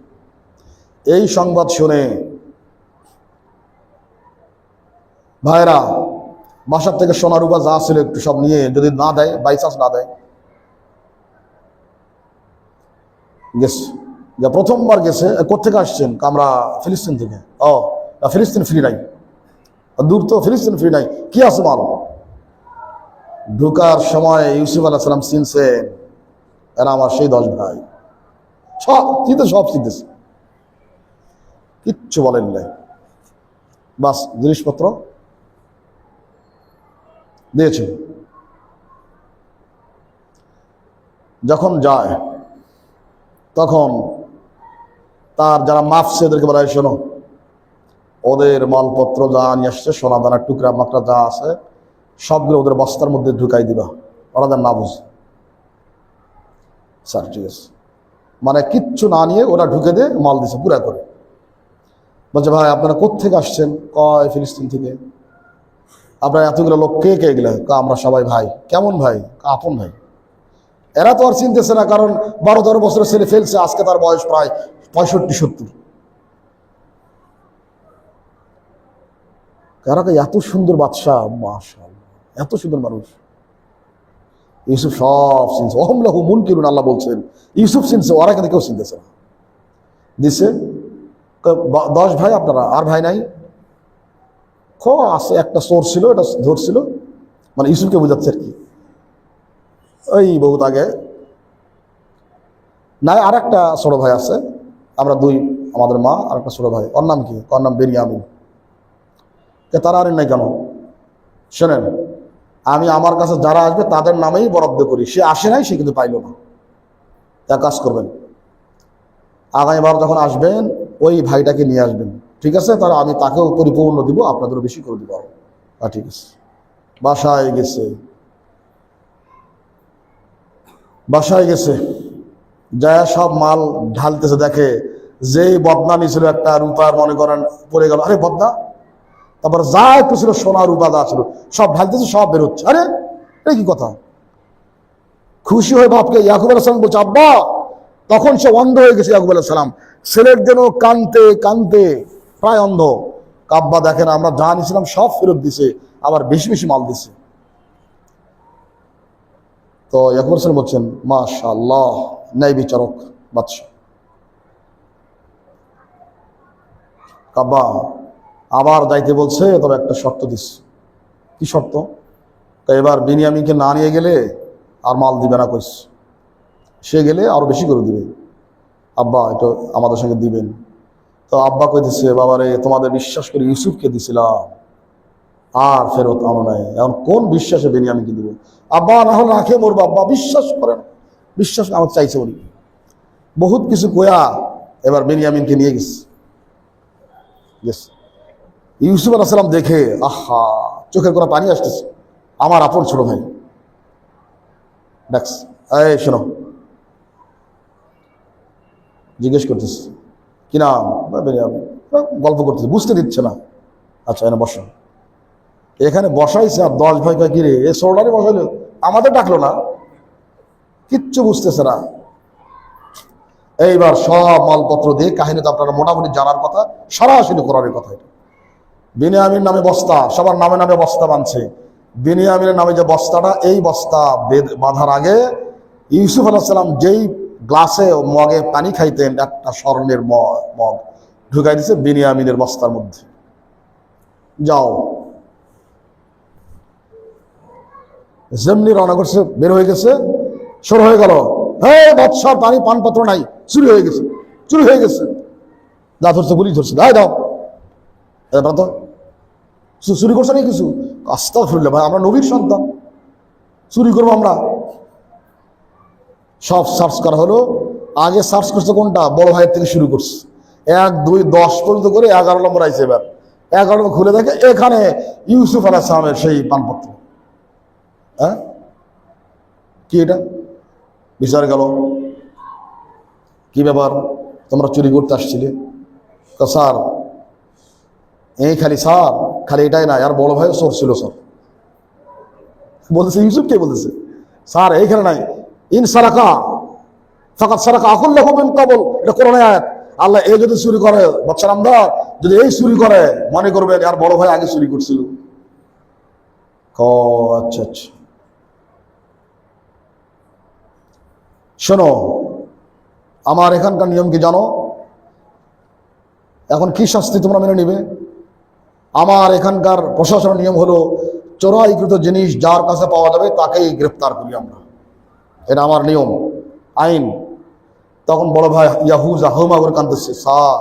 এই সংবাদ শুনে ভাইরা বাসার থেকে সোনা রূপা যা ছিল একটু সব নিয়ে, যদি না দেয়, বাইচান্স না দেয়, গেছে। যা প্রথমবার গেছে, কোথেকে আসছেন? আমরা ফিলিস্তিন থেকে। ও না, ফিলিস্তিন ফ্রি নাই, দূর তো, ফিলিস্তিন ফ্রি নাই, কি আছে মাল? ঢুকার সময় ইউসুফ আলাইহিস সালাম চিনছেন এরা আমার সেই 10 ভাই। সব চিনতে, সব চিনতেছে, কিচ্ছু বলেন নাই। বাস জিনিসপত্র দিয়েছে। যখন যায় তখন তার যারা মাফছে এদেরকে বলা হয়, শোনো, ওদের মালপত্র যা নিয়ে আসছে, সোনা দানার টুকরা মাকড়া যা আছে সবগুলো ওদের বস্তার মধ্যে ঢুকাই দিবা, ওরা যেন না বুঝে। স্যার ঠিক আছে, মানে কিচ্ছু না নিয়ে ওরা ঢুকে দিয়ে মাল দিছে পুরা করে। বলছে ভাই আপনারা কোত্থেকে আসছেন? কয় ফিলিস্তিন থেকে। আপনার এতগুলো লোক কে কে গেলে? আমরা সবাই ভাই। কেমন ভাই? আপন ভাই। এরা তো আর চিনতেছে না, কারণ 12-13 বছরের ছেলে ফেলছে, আজকে তার বয়স প্রায় 65-70। কারা এত সুন্দর বাদশাহ, মাশাআল্লাহ, এত সুন্দর মানুষ। ইউসুফ সব চিনছে, অহমলাহু মুনকিরুন, আল্লাহ বলছেন ইউসুফ চিনছে, ওরা কিন্তু কেউ চিনতেছে না। দিছে 10 ভাই আপনারা, আর ভাই নাই? আছে একটা চোর ছিল, এটা ধরছিল, মানে ইউসুফকে বোঝাচ্ছে আর কি। ওই বহুত আগে নাই, আর একটা ছোট ভাই আছে, আমরা 2, আমাদের মা আর একটা ছোট ভাই। ওর নাম কি? ওর নাম বেনিয়ামিন। তারা আর নাই কেন? শোনেন, আমি আমার কাছে যারা আসবে তাদের নামেই বরাদ্দ করি। সে আসে নাই, সে কিন্তু পাইল না। তা কাজ করবেন, আগামীবার যখন আসবেন ওই ভাইটাকে নিয়ে আসবেন, ঠিক আছে? তাহলে আমি তাকেও পরিপূর্ণ দিব, আপনাদেরও বেশি করে দিব। ঠিক আছে। বাসায় গেছে, বাসায় গেছে, যায় সব মাল ঢালতেছে, দেখে যেই বদনামি ছিল একটা রূপার, মনে করেন পড়ে গেল, আরে বদনা। তারপর যা একটু ছিল সোনা রূপা যা ছিল সব ঢালতেছে, সব বেরোচ্ছে। আরে এটা কি কথা? খুশি হয়ে বাপকে ইয়াকুব আলাইহিস সালাম বলছে আব্বা। তখন সে অন্ধ হয়ে গেছে ইয়াকুব আলাইহিস সালাম, ছেলের জন্য কানতে কানতে প্রায় অন্ধ। আব্বা দেখেন আমরা যা নিয়েছিলাম সব ফেরত দিছে, আবার বেশি বেশি মাল দিছে। তো ইয়াকুব আলাইহিস সালাম বলছেন মাশাআল্লাহ, ন্যায় বিচারক বাদশা। আব্বা আবার যাইতে বলছে, তবে একটা শর্ত দিচ্ছে। কি শর্ত? এবার বিনিয়ামিনকে না নিয়ে গেলে আর মাল দিবে না কইস, সে গেলে আরো বেশি করে দিবে। আব্বা এটা আমাদের সঙ্গে দিবেন। তো আব্বা কইতেছে বাবারে, তোমাদের বিশ্বাস করে ইউসুফকে দিছিলাম, আর ফেরত আনো নাই, এখন কোন বিশ্বাসে বিনিয়ামিনকে দিব? আব্বা না হলে না খেয়ে মরবো, আব্বা বিশ্বাস করেন। বিশ্বাস আমার চাইছে উনি, বহুত কিছু কয়া এবার বিনিয়ামিনকে নিয়ে গেছে। ইউসুফ আলাইহিস সালাম দেখে আহা, চোখের কোনো পানি আসতেছে। আমার আপন ছোট ভাই ডাকস, এই শোনো, জিজ্ঞেস করতেছে কি নাম? গল্প করতেছে, বুঝতে দিচ্ছে না। আচ্ছা এনে বসো। এখানে বসাইছে, আর 10 ভাই কয় কিরে এ সোর্ডারে বসাইলো, আমাদের ডাকলো না, কিচ্ছু বুঝতেছে না। এইবার সব মালপত্র দিয়ে, কাহিনী তো আপনারা মোটামুটি জানার কথা, সরাসরি কোরআনের কথা। এটা বিনিয়ামিন নামে বস্তা, সবার নামে নামে বস্তা বাঁধছে। বিনিয়ামিনের নামে যে বস্তাটা, এই বস্তা বাঁধার আগে ইউসুফ আলাইহিস সালাম যেই গ্লাসে মগে পানি খাইতেন, একটা স্বর্ণের মগ ঢুকাই দিছে বিনিয়ামিনের বস্তার মধ্যে। যাও, যেমনি রওনা করছে, বের হয়ে গেছে, শুরু হয়ে গেল, হ্যাঁ বাদশার পানি পানপত্র নাই, চুরি হয়ে গেছে, চুরি হয়ে গেছে। যা ধরছে পুলিশ ধরছে, দাও দাও, এবার তো চুরি করছে না কিছু। আস্তাগফিরুল্লাহ, ভাই আমরা নবীর সন্তান, চুরি করবো আমরা? সব সার্চ করা হলো। আগে সার্চ করছে কোনটা, বড় ভাইয়ের থেকে শুরু করছে, 1, 2, 10 পর্যন্ত করে 11 নম্বর আইছে। এবার 11 নম্বর খুলে দেখে এখানে ইউসুফ আলাইহিস সালামের সেই পানপত্র। হ্যাঁ, কি এটা? বিচার গেল, কি ব্যাপার, তোমরা চুরি করতে আসছিলে? তো স্যার এই স্যার খালি এটাই না, আর বড় ভাইও চোর ছিল স্যার। বলতেছে ইউসুফ, কে বলতেছে? স্যার এইখানে নাই, ইন সারাকা ফাকাত সারাকা আকুল লাহু মিন ক্বাবল, এটা কোরআনের আয়াত। আল্লাহ এই যদি চুরি করে, বাচ্চা রামদার যদি এই চুরি করে, মনে করবেন আর বড় ভাই আগে চুরি করছিল। আচ্ছা আচ্ছা, শোনো আমার এখানকার নিয়ম কি জানো? এখন কি শাস্তি তোমরা মেনে নিবে? আমার এখানকার প্রশাসনের নিয়ম হলো, চোরাইকৃত জিনিস যার কাছে পাওয়া যাবে তাকেই গ্রেফতার করি আমরা, এটা আমার নিয়ম, আইন। তখন বড় ভাই ইয়াহুজা হুমা করে কাঁদতেছে, স্যার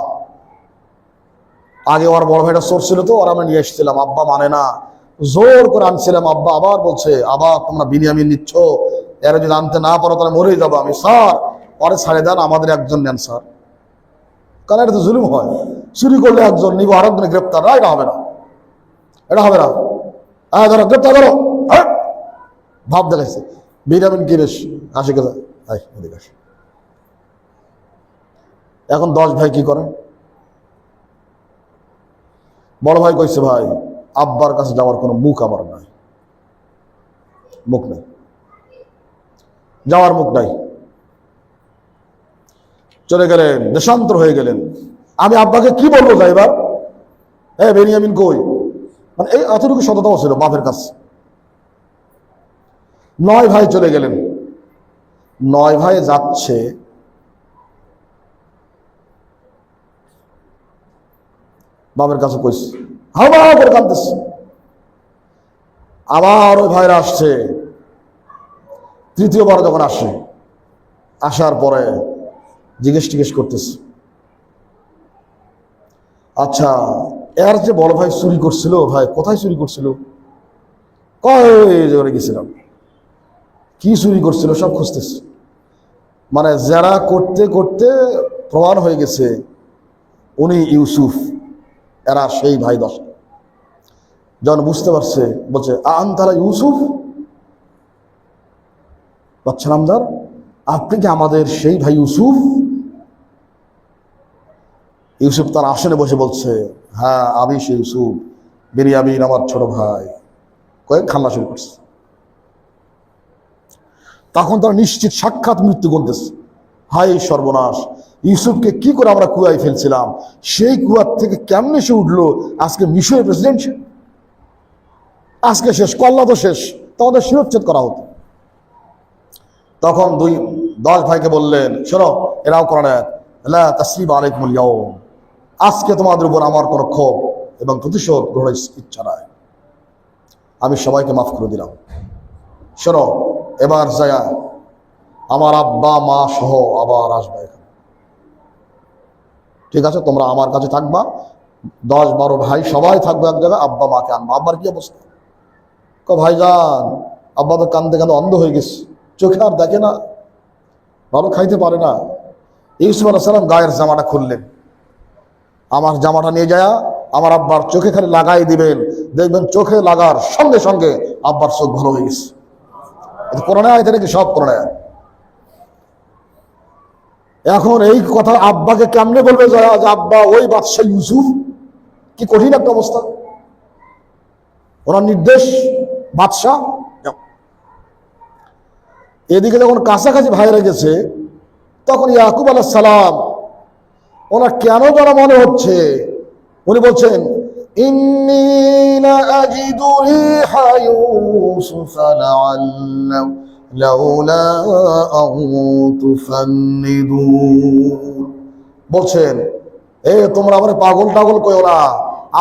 আগে ওর বড় ভাইটা চোর ছিল তো, আর আমরা নিয়ে এসেছিলাম, আব্বা মানে না, জোর করে আনছিলাম, আব্বা আবার বলছে আবার তোমরা বিনিয়ামিন নিচ্ছ, এরা যদি আনতে না পারো তাহলে মরেই যাবো আমি। স্যার পরে ছাড়ে দেন, আমাদের একজন নেন স্যার, কারণ এটা তো জুলুম হয়, চুরি করলে একজন নিব, আর একজনে গ্রেপ্তার না, এটা হবে না, এটা হবে না। হ্যাঁ ধরো, গ্রেপ্তার করো। ভাব দেখাইছে বিনিয়ামিন কি বেশ আসে কে এদিকে আসে। এখন 10 ভাই কি করে? বড় ভাই কইছে, ভাই আব্বার কাছে যাওয়ার কোনো মুখ আমার নাই, মুখ নাই, যাওয়ার মুখ নাই। চলে গেলেন, দেশান্তর হয়ে গেলেন। আমি আব্বাকে কি বলবো যাইবার? বেনিয়ামিন কই? মানে এই এতটুকু সততাও ছিল বাপের কাছে। 9 ভাই চলে গেলেন। 9 ভাই যাচ্ছে, বাপের কাছে কইছে, হাওয়া করে কাঁদতেছে। আবার ওই ভাইরা আসছে, তৃতীয়বার যখন আসে, আসার পরে জিজ্ঞেস করতেছে, আচ্ছা এর যে বড় ভাই চুরি করছিল, ভাই কোথায় চুরি করছিল? কয় গেছিলাম। কি চুরি করছিল সব খুঁজতেছে। মানে যারা করতে করতে প্রমাণ হয়ে গেছে উনি ইউসুফ, এরা সেই ভাই 10। যখন বুঝতে পারছে, বলছে আনতারা ইউসুফ, বাচ্চা নামদার আপনি কি আমাদের সেই ভাই ইউসুফ? ইউসুফ তার আসনে বসে বলছে, হ্যাঁ আমি সেই ইউসুফ, বিনিয়ামিন আমার ছোট ভাই। কয়েক খান্না শুরু করছে। তখন তারা নিশ্চিত সাক্ষাৎ মৃত্যু করতেছে। হাই সর্বনাশ, ইউসুফকে কি করে আমরা কুয়ায় ফেলছিলাম, সেই কুয়ার থেকে কেমনে সে উঠলো, আজকে মিশরের প্রেসিডেন্ট সে, আজকে শেষ, কল্লা তো শেষ, তোমাদের শিরোচ্ছেদ করা হতো। তখন 10 ভাইকে বললেন, শোনো এরাও কোরআন আয়াত, লা তাসরিবা আলাইকুমুল ইয়াউম, আজকে তোমাদের উপর আমার কোনো ক্ষোভ এবং প্রতিশোধ গ্রহণের ইচ্ছা নাই, আমি সবাইকে মাফ করে দিলাম। শোনো এবার যায়া আমার আব্বা মা সহ আবার আসবে এখানে, ঠিক আছে? তোমরা আমার কাছে থাকবা, 10-12 ভাই সবাই থাকবে এক জায়গায়, আব্বা মাকে আনবা। আব্বার কি অবস্থা? ভাইজান আব্বা তো কান্দে কান্দে অন্ধ হয়ে গেছে, চোখে আর দেখে না, ভালো খাইতে পারে না। ইউসুফ আলাইহিস সালাম গায়ের জামাটা খুললেন, আমার জামাটা নিয়ে যায় আমার আব্বার চোখে খালি লাগাই দিবেন, দেখবেন চোখে লাগার সঙ্গে সঙ্গে আব্বার চোখ ভালো হয়ে গেছে। কোরআনে আয়াত নাকি? সব কোরআনে আয়াত। এখন এই কথা আব্বাকে কেমনে বলবে যে আব্বা ওই বাদশা ইউসুফ? কি কঠিন একটা অবস্থা, ওনার নির্দেশ বাদশা। এদিকে যখন কাছাকাছি ভাইরা গেছে, তখন ইয়াকুব আলাইহিস সালাম, ওনার কেন যেন মনে হচ্ছে, উনি বলছেন ইন্নী লা আজিদু রিহা ইউসুফ লাউলা আন তুফান্নিদুন, বলছেন তোমরা আমার পাগল টাগল কইও না,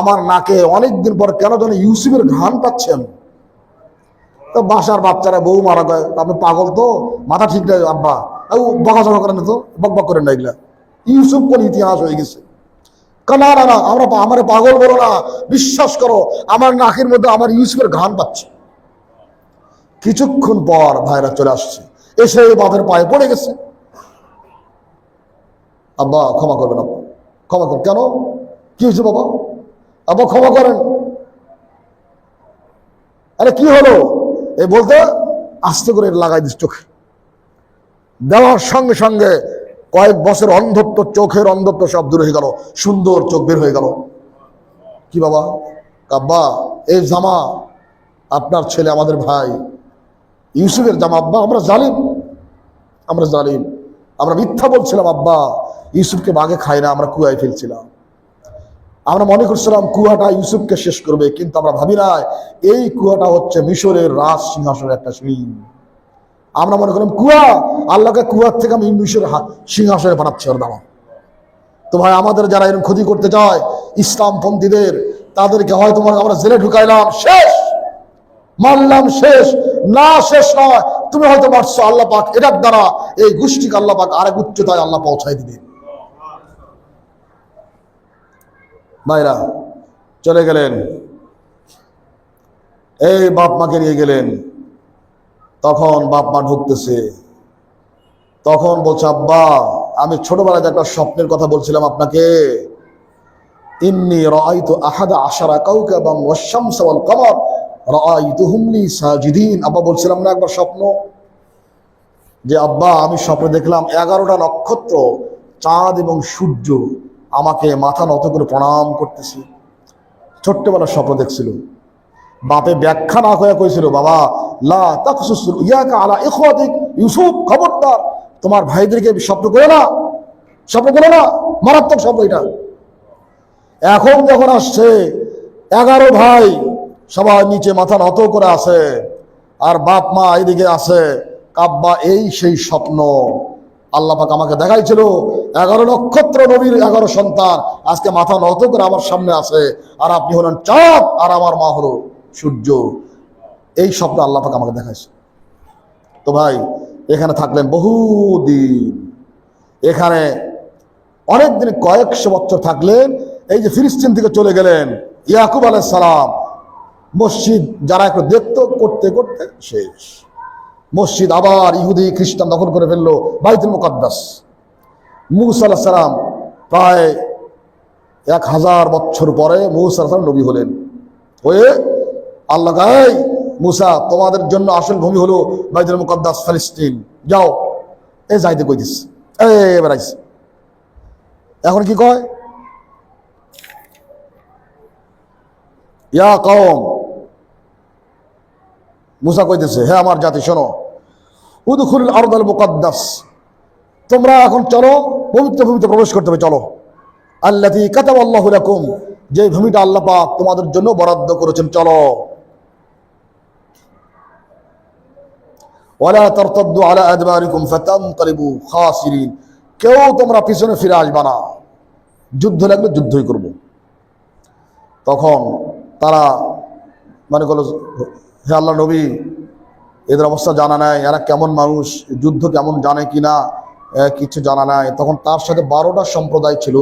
আমার নাকে অনেকদিন পর কেন যেন ইউসুফের ঘ্রাণ পাচ্ছেন। তো বাসার বাচ্চারা বউ মারা যায়, আপনি পাগল তো, মাথা ঠিক নাই আব্বা, বকাঝকা করেন তো, বকবক করেন না, এগুলা ইউসুফ কোন ইতিহাস হয়ে গেছে। না না না, আমার পাগল বলো না, বিশ্বাস করো আমার নাকের মধ্যে আমার ইউসুফের ঘ্রাণ পাচ্ছে। কিছুক্ষণ পর ভাইরা চলে আসছে, এসে বাপের পায়ে পড়ে গেছে। আব্বা ক্ষমা করবেন, আব্বা ক্ষমা করেন। কেন, কি হয়েছে বাবা? আব্বা ক্ষমা করেন। আরে কি হলো? এই বলতে আস্তে করে লাগাই দিস চোখে। দেওয়ার সঙ্গে সঙ্গে কয়েক বছর অন্ধত্ব, চোখের অন্ধত্ব সব দূর হয়ে গেল, সুন্দর চোখ বের হয়ে গেল। কি বাবা? আব্বা এই জামা আপনার ছেলে, আমাদের ভাই ইউসুফের জামা। আব্বা আমরা জালিম, আমরা জালিম, আমরা মিথ্যা বলছিলাম আব্বা, ইউসুফকে বাঘে খাই না, আমরা কুয়ায় ফেলছিলাম। আমরা মনে করছিলাম কুয়াটা ইউসুফকে শেষ করবে, কিন্তু আমরা ভাবি না এই কুয়াটা হচ্ছে মিশরের রাজ সিংহাসনের একটা সিং। আমরা মনে করলাম কুয়া, আল্লাহকে কুয়ার থেকে আমি মিশরের সিংহাসনে পাঠাচ্ছি ওর দামা। তো ভাই আমাদের যারা এরকম ক্ষতি করতে চায় ইসলামপন্থীদের, তাদেরকে হয়তো আমরা জেলে ঢুকাইলাম, শেষ মানলাম, শেষ না, শেষ নয়, তুমি হয়তো মারছো, আল্লাহ পাক এটার দ্বারা এই গোষ্ঠীকে আল্লাহ পাক আরেক উচ্চতায় আল্লাহ পৌঁছায় দিবেন। ভাইরা চলে গেলেন, এই বাপ মাকে নিয়ে গেলেন। তখন বাপ মা ঢুকতেছে, তখন বলছে আব্বা আমি ছোটবেলায় একটা স্বপ্নের কথা বলছিলাম আপনাকে, ইন্নী রাআইতু আহাদা আশারা কাওকাবান ওয়াশ শামসা ওয়াল কমর রাআইতুহুম লি সাজিদিন। আব্বা বলছিলাম না একবার স্বপ্ন, যে আব্বা আমি স্বপ্নে দেখলাম 11টা নক্ষত্র, চাঁদ এবং সূর্য আমাকে মাথা নত করে প্রণাম করতেছি। ছোট্টবেলার স্বপ্ন দেখছিল। বাপে ব্যাখ্যা না করে কইছিল, বাবা লা তাকসুস ইয়াকা আলা ইখওয়াতিক, ইউসুফ খবরদার তোমার ভাইদেরকে স্বপ্ন করে না, স্বপ্ন করে না, মারাত্মক স্বপ্ন এটা। এখন যখন আসছে 11 ভাই সবাই নিচে মাথা নত করে আছে, আর বাপ মা এইদিকে আছে, আব্বা এই সেই স্বপ্ন আল্লাহ পাক আমাকে দেখাইছিল, 11 নক্ষত্র নবীর 11 সন্তান আজকে মাথা নত করে আমার সামনে আছে, আর আপনি হলেন চাঁদ আর আমার মা হলো সূর্য। এই স্বপ্ন আল্লাহ পাক আমাকে দেখাইছে। তো ভাই এখানে থাকলেন বহুদিন, এখানে অনেকদিন, কয়েকশো বছর থাকলেন। এই যে ফিলিস্তিন থেকে চলে গেলেন, ইয়াকুব আলাইহিস সালাম মসজিদ যারা একটু দেখতো, করতে করতে শেষ। মসজিদ আবার ইহুদি খ্রিস্টান দখল করে ফেললো, বাইতুল মুকাদ্দাস। মূসা আলাইহিস সালাম প্রায় 1000 বছর পরে মূসা আলাইহিস সালাম নবী হলেন। হয়ে আল্লাহ গায়, মূসা তোমাদের জন্য আসল ভূমি হলো বাইতুল মুকাদ্দাস ফিলিস্তিন, যাও। এ যাইতে কই দিস, এবার আইস। এখন কি কয়, ইয়া কওম, মূসা কইতেছে হে আমার জাতি শোনো, উদখুলুল আরদাল মুকাদ্দাস, তোমরা এখন চলো পবিত্র ভূমিতে প্রবেশ করতে হবে, চলো। আল্লাতী কাতাবাল্লাহু লাকুম, যে ভূমিটা আল্লাহ পাক তোমাদের জন্য বরাদ্দ করেছেন, চলো। ওয়ালা তারতাদ্দু আলা আদবারিকুম ফাতানকালিবু খাসিরিন, কেউ তোমরা পিছনে ফিরে আসবা না, যুদ্ধ লাগলে যুদ্ধই করব। তখন তারা মানে বলল, হে আল্লাহ নবী এদের অবস্থা জানা নাই, এরা কেমন মানুষ, যুদ্ধ কেমন জানে কিনা কিছু জানা নাই। তখন তার সাথে 12টা সম্প্রদায় ছিল,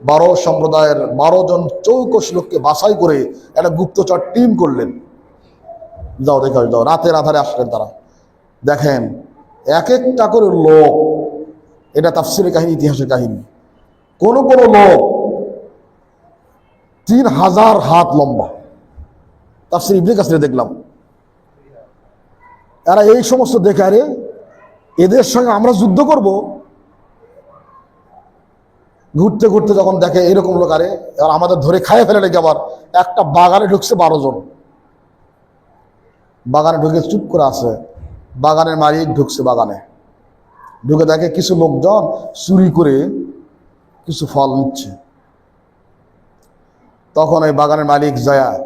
12 সম্প্রদায়ের 12 জন চৌকস লোককে বাছাই করে একটা গুপ্তচর টিম করলেন, যাও দেখে যাও। রাতের আধারে আসলেন তারা, দেখেন এক একটা করে লোক, এটা তাফসীরের কাহিনী, ইতিহাসের কাহিনী। কোন কোন লোক 3000 হাত লম্বা, তাফসীর ইবনে কাসিরে দেখলাম। এরা এই সমস্ত দেখে, আরে এদের সঙ্গে আমরা যুদ্ধ করব। ঘুরতে ঘুরতে যখন দেখে এরকম লোক, আরে আর আমাদের ধরে খাইয়ে ফেলে নাকি। আবার একটা বাগানে ঢুকছে 12 জন, বাগানে ঢুকে চুপ করে আছে। বাগানের মালিক ঢুকছে, বাগানে ঢুকে দেখে কিছু লোকজন চুরি করে কিছু ফল নিচ্ছে। তখন এই বাগানের মালিক যায়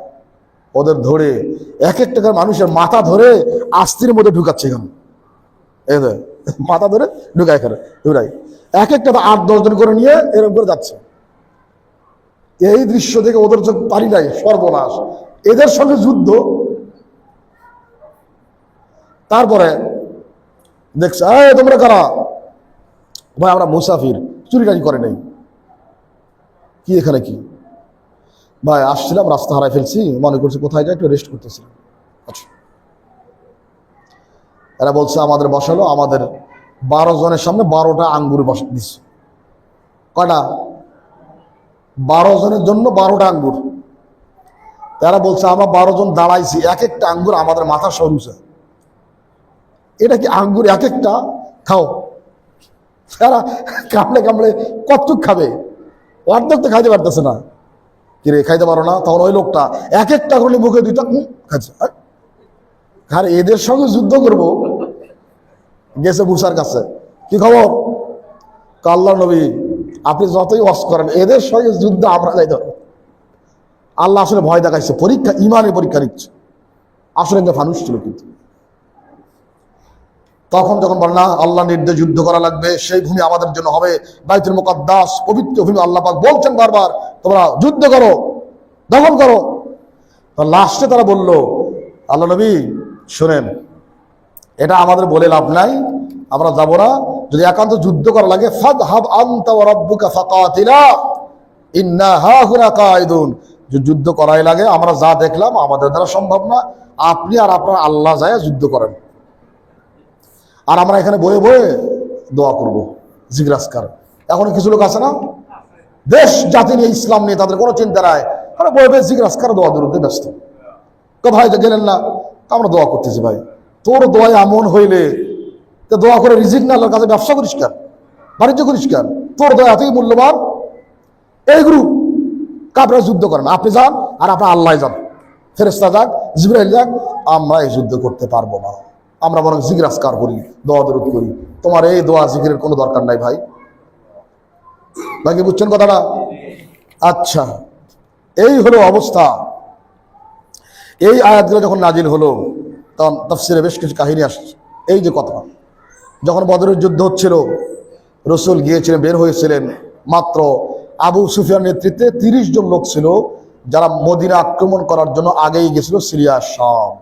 ওদের ধরে এক একটা মানুষের মাথা ধরে আস্তির মধ্যে ঢুকাচ্ছে। এখানে এই মাথা ধরে ঢুকায়, এখানে ঢুকাই এক একটা 8-10 জন করে নিয়ে এরকম করে যাচ্ছে। এই দৃশ্য থেকে ওদের চোখ পারি নাই, সর্বনাশ, এদের সঙ্গে যুদ্ধ। তারপরে দেখছে, তোমরা কারা? ভাই আমরা মুসাফির, চুরি টারি করে নাই। কি এখানে কি? ভাই আসছিলাম, রাস্তা হারাই ফেলছি, মনে করছি কোথায় যাই, একটু রেস্ট করতেছিলাম। আচ্ছা, এরা বলছে আমাদের বসালো, আমাদের 12 জনের সামনে 12টা আঙ্গুর বসা দিচ্ছে। কয়টা? 12 জনের জন্য 12টা আঙ্গুর। তারা বলছে আমরা 12 জন দাঁড়াইছি, এক একটা আঙ্গুর আমাদের মাথা সরুছে। এটা কি আঙ্গুর এক একটা? খাও। তারা কামড়ে কামড়ে কতটুক খাবে? অর্ধেক তো খাইতে পারতেছে না। কিরে খাইতে পারো না? তখন ওই লোকটা এক একটা করে মুখে দুইটা খাচ্ছে। আর এদের সঙ্গে যুদ্ধ করব, গেছে মুসার কাছে, কি খবর? আল্লাহ নবী, আপনি যতই ওয়াজ করেন এদের সঙ্গে যুদ্ধ আমরা যাইতে হবে। আল্লাহ আসলে ভয় দেখাইছে, পরীক্ষা, ইমানের পরীক্ষা নিচ্ছে। আসলে একটা ফানুস ছিল। কিন্তু তখন যখন বল না আল্লাহ নির্দেশ যুদ্ধ করা লাগবে, সেই ভূমি আমাদের জন্য হবে বাইতুল মুকাদ্দাস, পবিত্র ভূমি। আল্লাহ পাক বলছেন বারবার তোমরা যুদ্ধ করো, দখল করো। লাস্টে তারা বলল, আল্লাহ নবী শোনেন, এটা আমাদের বলে লাভ নাই, আমরা যাব না। যদি একান্ত যুদ্ধ করা লাগে ফাদহাব আনতা ওয়া রাব্বুকা ফাকাতিলা ইন্না হাহুনা কাঈদুন, যে যুদ্ধ করাই লাগে, আমরা যা দেখলাম আমাদের দ্বারা সম্ভব না, আপনি আর আপনার আল্লাহ যায় যুদ্ধ করেন, আর আমরা এখানে বয়ে বয়ে দোয়া করব, জিজ্ঞাসকার। এখন কিছু লোক আছে না, দেশ জাতি নিয়ে, ইসলাম নিয়ে তাদের কোনো চিন্তা নাই, আমরা বয়ে বয়ে জিজ্ঞাসকার দোয়া দূরতে ব্যস্ত। তো ভাই গেলেন না, আমরা দোয়া করতেছি। ভাই তোর দোয়া এমন হইলে তো দোয়া করে রিজিক না আল্লাহর কাছে ব্যবসা করিস কেন, বাণিজ্য করিস কেন? তোর দোয়া এতই মূল্যবান। এই গ্রুপ কাপড়ে যুদ্ধ করেন, আপনি যান আর আপনার আল্লাহ যান, ফেরেশতা যাক, জিবরাইল যাক, আমরা এই যুদ্ধ করতে পারবো না। আমরা বরং জিজ্ঞাসকার করি, দোয়া দরুদ করি। তোমার এই দোয়া জিকিরের কোনো দরকার নাই ভাই। বাকি বুঝছেন কথাটা? আচ্ছা, এই হলো অবস্থা। এই আয়াতগুলো যখন নাজিল হলো তখন তাফসিরে বেশ কিছু কাহিনী আসছে। এই যে কথা, যখন বদরের যুদ্ধ হচ্ছিল, রসুল গিয়েছিলেন, বের হয়েছিলেন, মাত্র আবু সুফিয়ান নেতৃত্বে 30 জন লোক ছিল, যারা মদিনা আক্রমণ করার জন্য আগেই গেছিল সিরিয়া, শাম,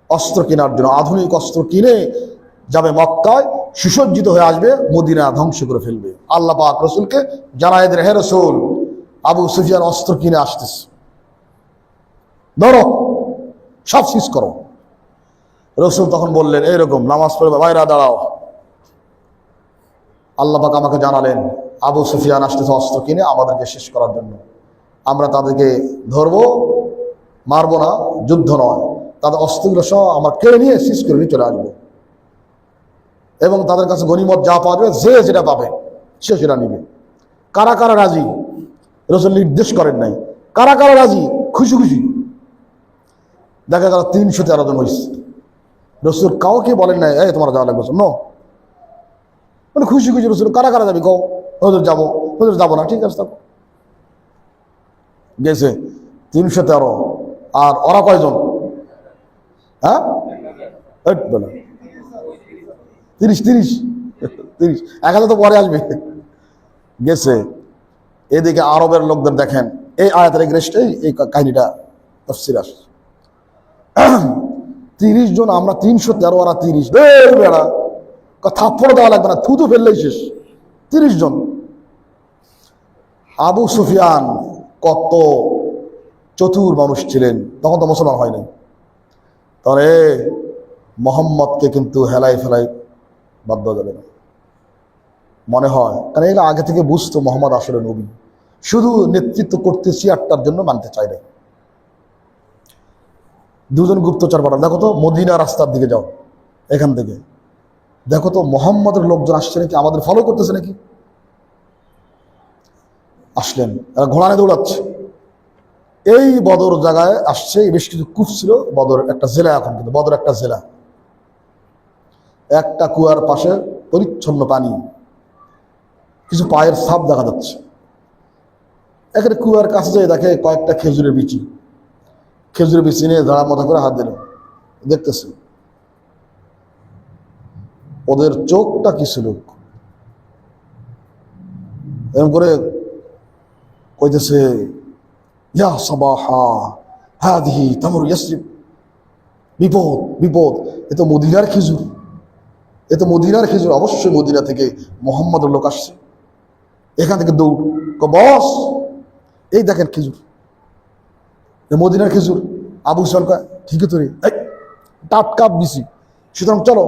অস্ত্র কেনার জন্য। আধুনিক অস্ত্র কিনে যাবে মক্কায়, সুসজ্জিত হয়ে আসবে, মদিনা ধ্বংস করে ফেলবে। আল্লাহ পাক রসুলকে জানায় দেন, হে রসুল, আবু সুফিয়ান অস্ত্র কিনে আসতেছে, ধরো, সব সিজ করো। রসুল তখন বললেন, এইরকম নামাজ পড়ে বাইরা দাঁড়াও। আল্লাহ পাক আমাকে জানালেন, আবু সুফিয়ান আসতেছে অস্ত্র কিনে আমাদেরকে শেষ করার জন্য। আমরা তাদেরকে ধরবো, মারবো না, যুদ্ধ নয়, তাদের অস্ত্রগুলো সহ আমরা কেড়ে নিয়ে শেষ করে নিয়ে চলে আসবো, এবং তাদের কাছে গনিমত যা পাওয়া যাবে, যে যেটা পাবে সে সেটা নিবে। কারা কারা রাজি? রসুল নির্দেশ করেন নাই। কারা কারা রাজি? খুশি খুশি। দেখা গেল 313 জন হয়েছে। রসুল কাউকে বলেন নাই এই তোমরা যাওয়া লাগবে, নো, মানে খুশি খুশি। রসুল কারা কারা যাবি কও? হুজুর যাবো। হুজুর যাবো না, ঠিক আছে থাকো। গেছে 313। আর ওরা কয়জন? হ্যাঁ, 30 1000 তো পরে আসবে। গেছে। এদিকে আরবের লোকদের দেখেন, এই আয়াতের এগেইনস্টে এই কাহিনীটা তাফসীরে আসছে। 30 জন, আমরা 313, ওরা 30। বেড়া থাপ্পড় দেওয়া লাগবে না, থুতু ফেললেই শেষ। 30 জন। আবু সুফিয়ান কত চতুর মানুষ ছিলেন, তখন তো মুসলমান হয়নি। তবে মোহাম্মদকে কিন্তু হেলাই ফেলাই বাধ্য যাবে না, মনে হয়। কারণ এগুলো আগে থেকে বুঝতো মোহাম্মদ আসলে নবী, শুধু নেতৃত্ব করতেছি আটটার জন্য মানতে চাই না। 2 জন গুপ্তচর পাঠান, দেখো তো মদিনা রাস্তার দিকে যাও, এখান থেকে দেখো তো মোহাম্মদের লোকজন আসছে নাকি, আমাদের ফলো করতেছে নাকি। আসলেন, এরা ঘোড়া নিয়ে দৌড়াচ্ছে। এই বদর জায়গায় আসছে, বেশ কিছু কূপ ছিল। বদর একটা জেলা, এখন কিন্তু বদর একটা জেলা। একটা কুয়ার পাশে পরিচ্ছন্ন পানি, কিছু পায়ের ছাপ দেখা যাচ্ছে। এখানে কুয়ার কাছে যেয়ে দেখে কয়েকটা খেজুরের বিচি। খেজুরের বিচি নিয়ে ধারা মতো করে হাত দিল, দেখতেছে। ওদের চোখটা কি ছিল, এরকম করে কইতেছে, ইয়া সাবাহা হাদিহি তামরু ইয়াসরিব, বিপদ বিপদ, এ তো মদিনার খেজুর, এ তো মদিনার খেজুর, অবশ্যই মদিনা থেকে মোহাম্মদের লোক আসছে। এখান থেকে দৌড়, বস এই দেখেন খেজুর, মদিনার খেজুর। আবু সুফিয়ান কয়, ঠিকই তো রে, টাটকা বিসি, সুতরাং চলো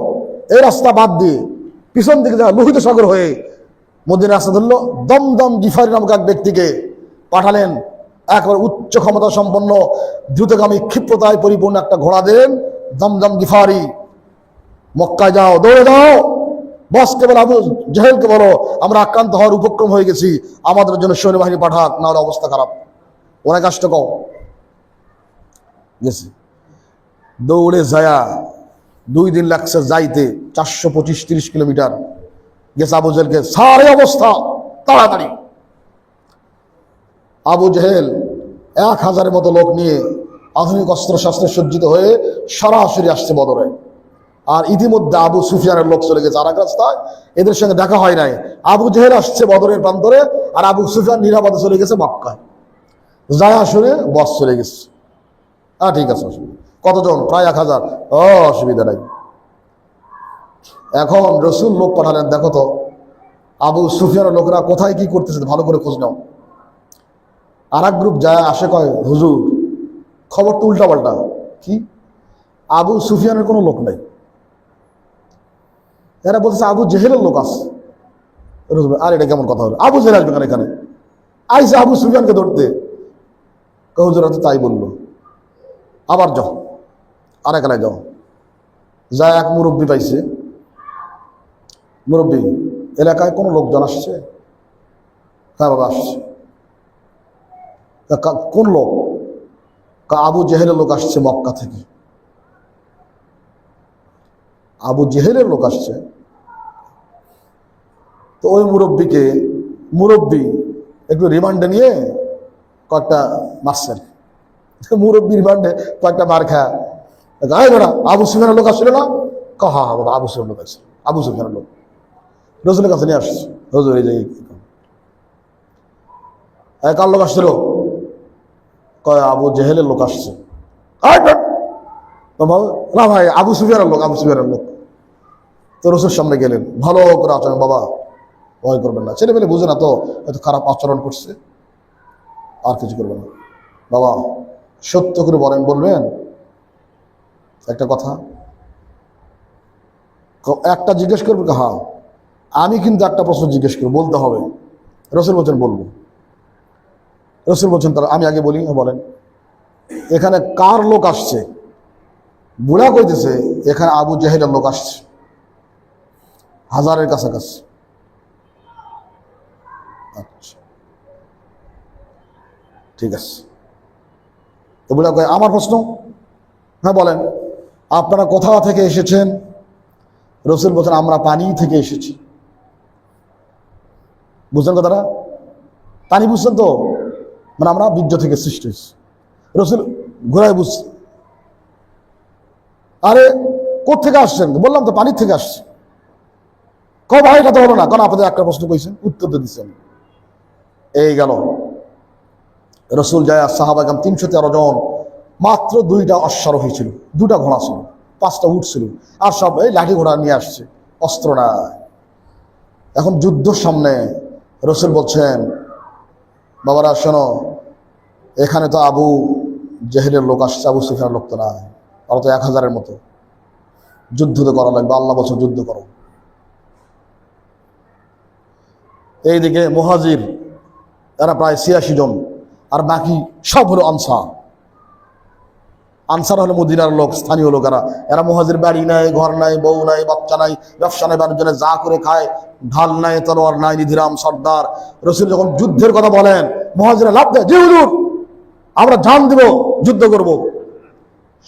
এই রাস্তা বাদ দিয়ে পিছন দিকে যা লোহিত সাগর হয়ে মদিনা রাস্তা ধরলো। দমদম গিফারি নামক এক ব্যক্তিকে পাঠালেন, একবার উচ্চ ক্ষমতা সম্পন্ন দ্রুতগামী ক্ষিপ্রতায় পরিপূর্ণ একটা ঘোড়া দেন। দমদম গিফারি, মক্কায় যাও, দৌড়ে যাও, বসকে বলো, আবু জেহেলকে বলো আমরা আক্রান্ত হওয়ার উপক্রম হয়ে গেছি, আমাদের জন্য সৈন্যবাহিনী পাঠাক, না হলে অবস্থা খারাপ। অনেক কষ্ট কও গেছি। দৌড়ে যায়া 2 দিন লাগছে যাইতে, 425-30 কিলোমিটার গেছে। আবু জেহেলকে সারে অবস্থা তাড়াতাড়ি। আবু জেহেল 1000-এর মতো লোক নিয়ে আধুনিক অস্ত্র শস্ত্রে সজ্জিত হয়ে সরাসরি আসছে বদরে। আর ইতিমধ্যে আবু সুফিয়ানের লোক চলে গেছে আরেক রাস্তায়, এদের সঙ্গে দেখা হয় নাই। আবু জেহেল আসছে বদরের প্রান্তরে, আর আবু সুফিয়ান নিরাপদে চলে গেছে মক্কায়। যায় আসলে বস চলে গেছে। ঠিক আছে, অসুবিধা। কতজন? প্রায় 1000। অসুবিধা নাই। এখন রসুল লোক পাঠালেন, দেখো তো আবু সুফিয়ানের লোকরা কোথায় কি করতেছে, ভালো করে খোঁজ নাও। আর এক গ্রুপ যায় আসে, কয় হুজুর খবর তো উল্টা পাল্টা। কি? আবু সুফিয়ানের কোনো লোক নাই। এরা বলতেছে আবু জেহেলের লোক আছে। আর এটা কেমন কথা হলো? আবু জেহেল আসবে কেন এখানে? আইসে আবু সুফিয়ানকে ধরতে। হুজুর তো তাই বললো। আবার যাও, আর এখানে যাও। যা এক মুরব্বী পাইছে। মুরব্বী, এলাকায় কোনো লোকজন আসছে? হ্যাঁ বাবা আসছে। কোন লোক? আবু জেহেলের লোক আসছে মক্কা থেকে। আবু জেহেলের লোক আসছে। তো ওই মুরব্বী একটু রিমান্ডে নিয়ে কয়েকটা মারছেন। মুরব্বী রিমান্ডে কয়েকটা মার খায়। আবু সুফিয়ানের লোক আসছিল না? হ্যাঁ বাবা আবু সুফিয়ানের লোক আসছে। আবু সুফিয়ানের লোক রসুলের কাছে নিয়ে আসছে। হুজুর এই যে কার লোক আসছিল? কয় আবু জেহেলের লোক আসছে। না ভাই আবু সুফিয়ানের লোক, আবু সুফিয়ানের লোক। তো রসুলের সামনে গেলেন, ভালো করে আচরণ, বাবা ভয় করবেন না, ছেলেমেলে বুঝে না তো, হয়তো খারাপ আচরণ করছে, আর কিছু করবেন না। বাবা সত্য করে বলবেন একটা কথা। একটা জিজ্ঞেস করবে, হ্যাঁ। আমি কিন্তু একটা প্রশ্ন জিজ্ঞেস করবো, বলতে হবে। রসুল বলছেন বলবো। রসুল বলছেন তাহলে আমি আগে বলি। বলেন, এখানে কার লোক আসছে? বুড়া কইতেছে এখানে আবু জেহেলের লোক আসছে, 1000-এর কাছাকাছি। আচ্ছা ঠিক আছে। তো বুড়া কয় আমার প্রশ্ন? হ্যাঁ বলেন, আপনারা কোথা থেকে এসেছেন? রসুল বলছেন আমরা পানি থেকে এসেছি। বুঝলেন কথাটা? পানি বুঝছেন তো? মানে আমরা বীর্য থেকে সৃষ্টি হয়েছি। রসুল ঘোরায় বুঝছে। আরে কোথেকে আসছেন? বললাম তো পানির থেকে আসছে। ভাই এটা তো হলো না, কারণ আপনাদের একটা প্রশ্ন কইছেন, উত্তর তো দিচ্ছেন। এই গেল রসুল যায়, সাহাবাগাম 313 জন, মাত্র 2টা অশ্বারোহী ছিল, 2টা ঘোড়া ছিল, 5টা উট ছিল, আর সব এই লাঠি ঘোড়া নিয়ে আসছে, অস্ত্র না। এখন যুদ্ধ সামনে। রসুল বলছেন বাবারা শোনো, এখানে তো আবু জেহেলের লোক আসছে, আবু সুফিয়ানের লোক তো না। ওরা তো 1000-এর মতো। যুদ্ধ তো করা লাগবে, আল্লাহ বলছেন যুদ্ধ করো। এইদিকে মুহাজির এরা প্রায় 86 জন, আর বাকি সব হলো আনসার। আনসার হলো মদিনার লোক, স্থানীয় লোকেরা। এরা মুহাজির, বাড়ি নাই, ঘর নাই, বউ নাই, বাচ্চা নাই, ব্যবসা নাই, বাণিজ্য নাই, যা করে খায়, ঢাল নাই, তলোয়ার নাই, নিধিরাম সর্দার। রসুল যখন যুদ্ধের কথা বলেন, মুহাজিরা লাভ দেয়, জি হুজুর আমরা জান দিব, যুদ্ধ করব।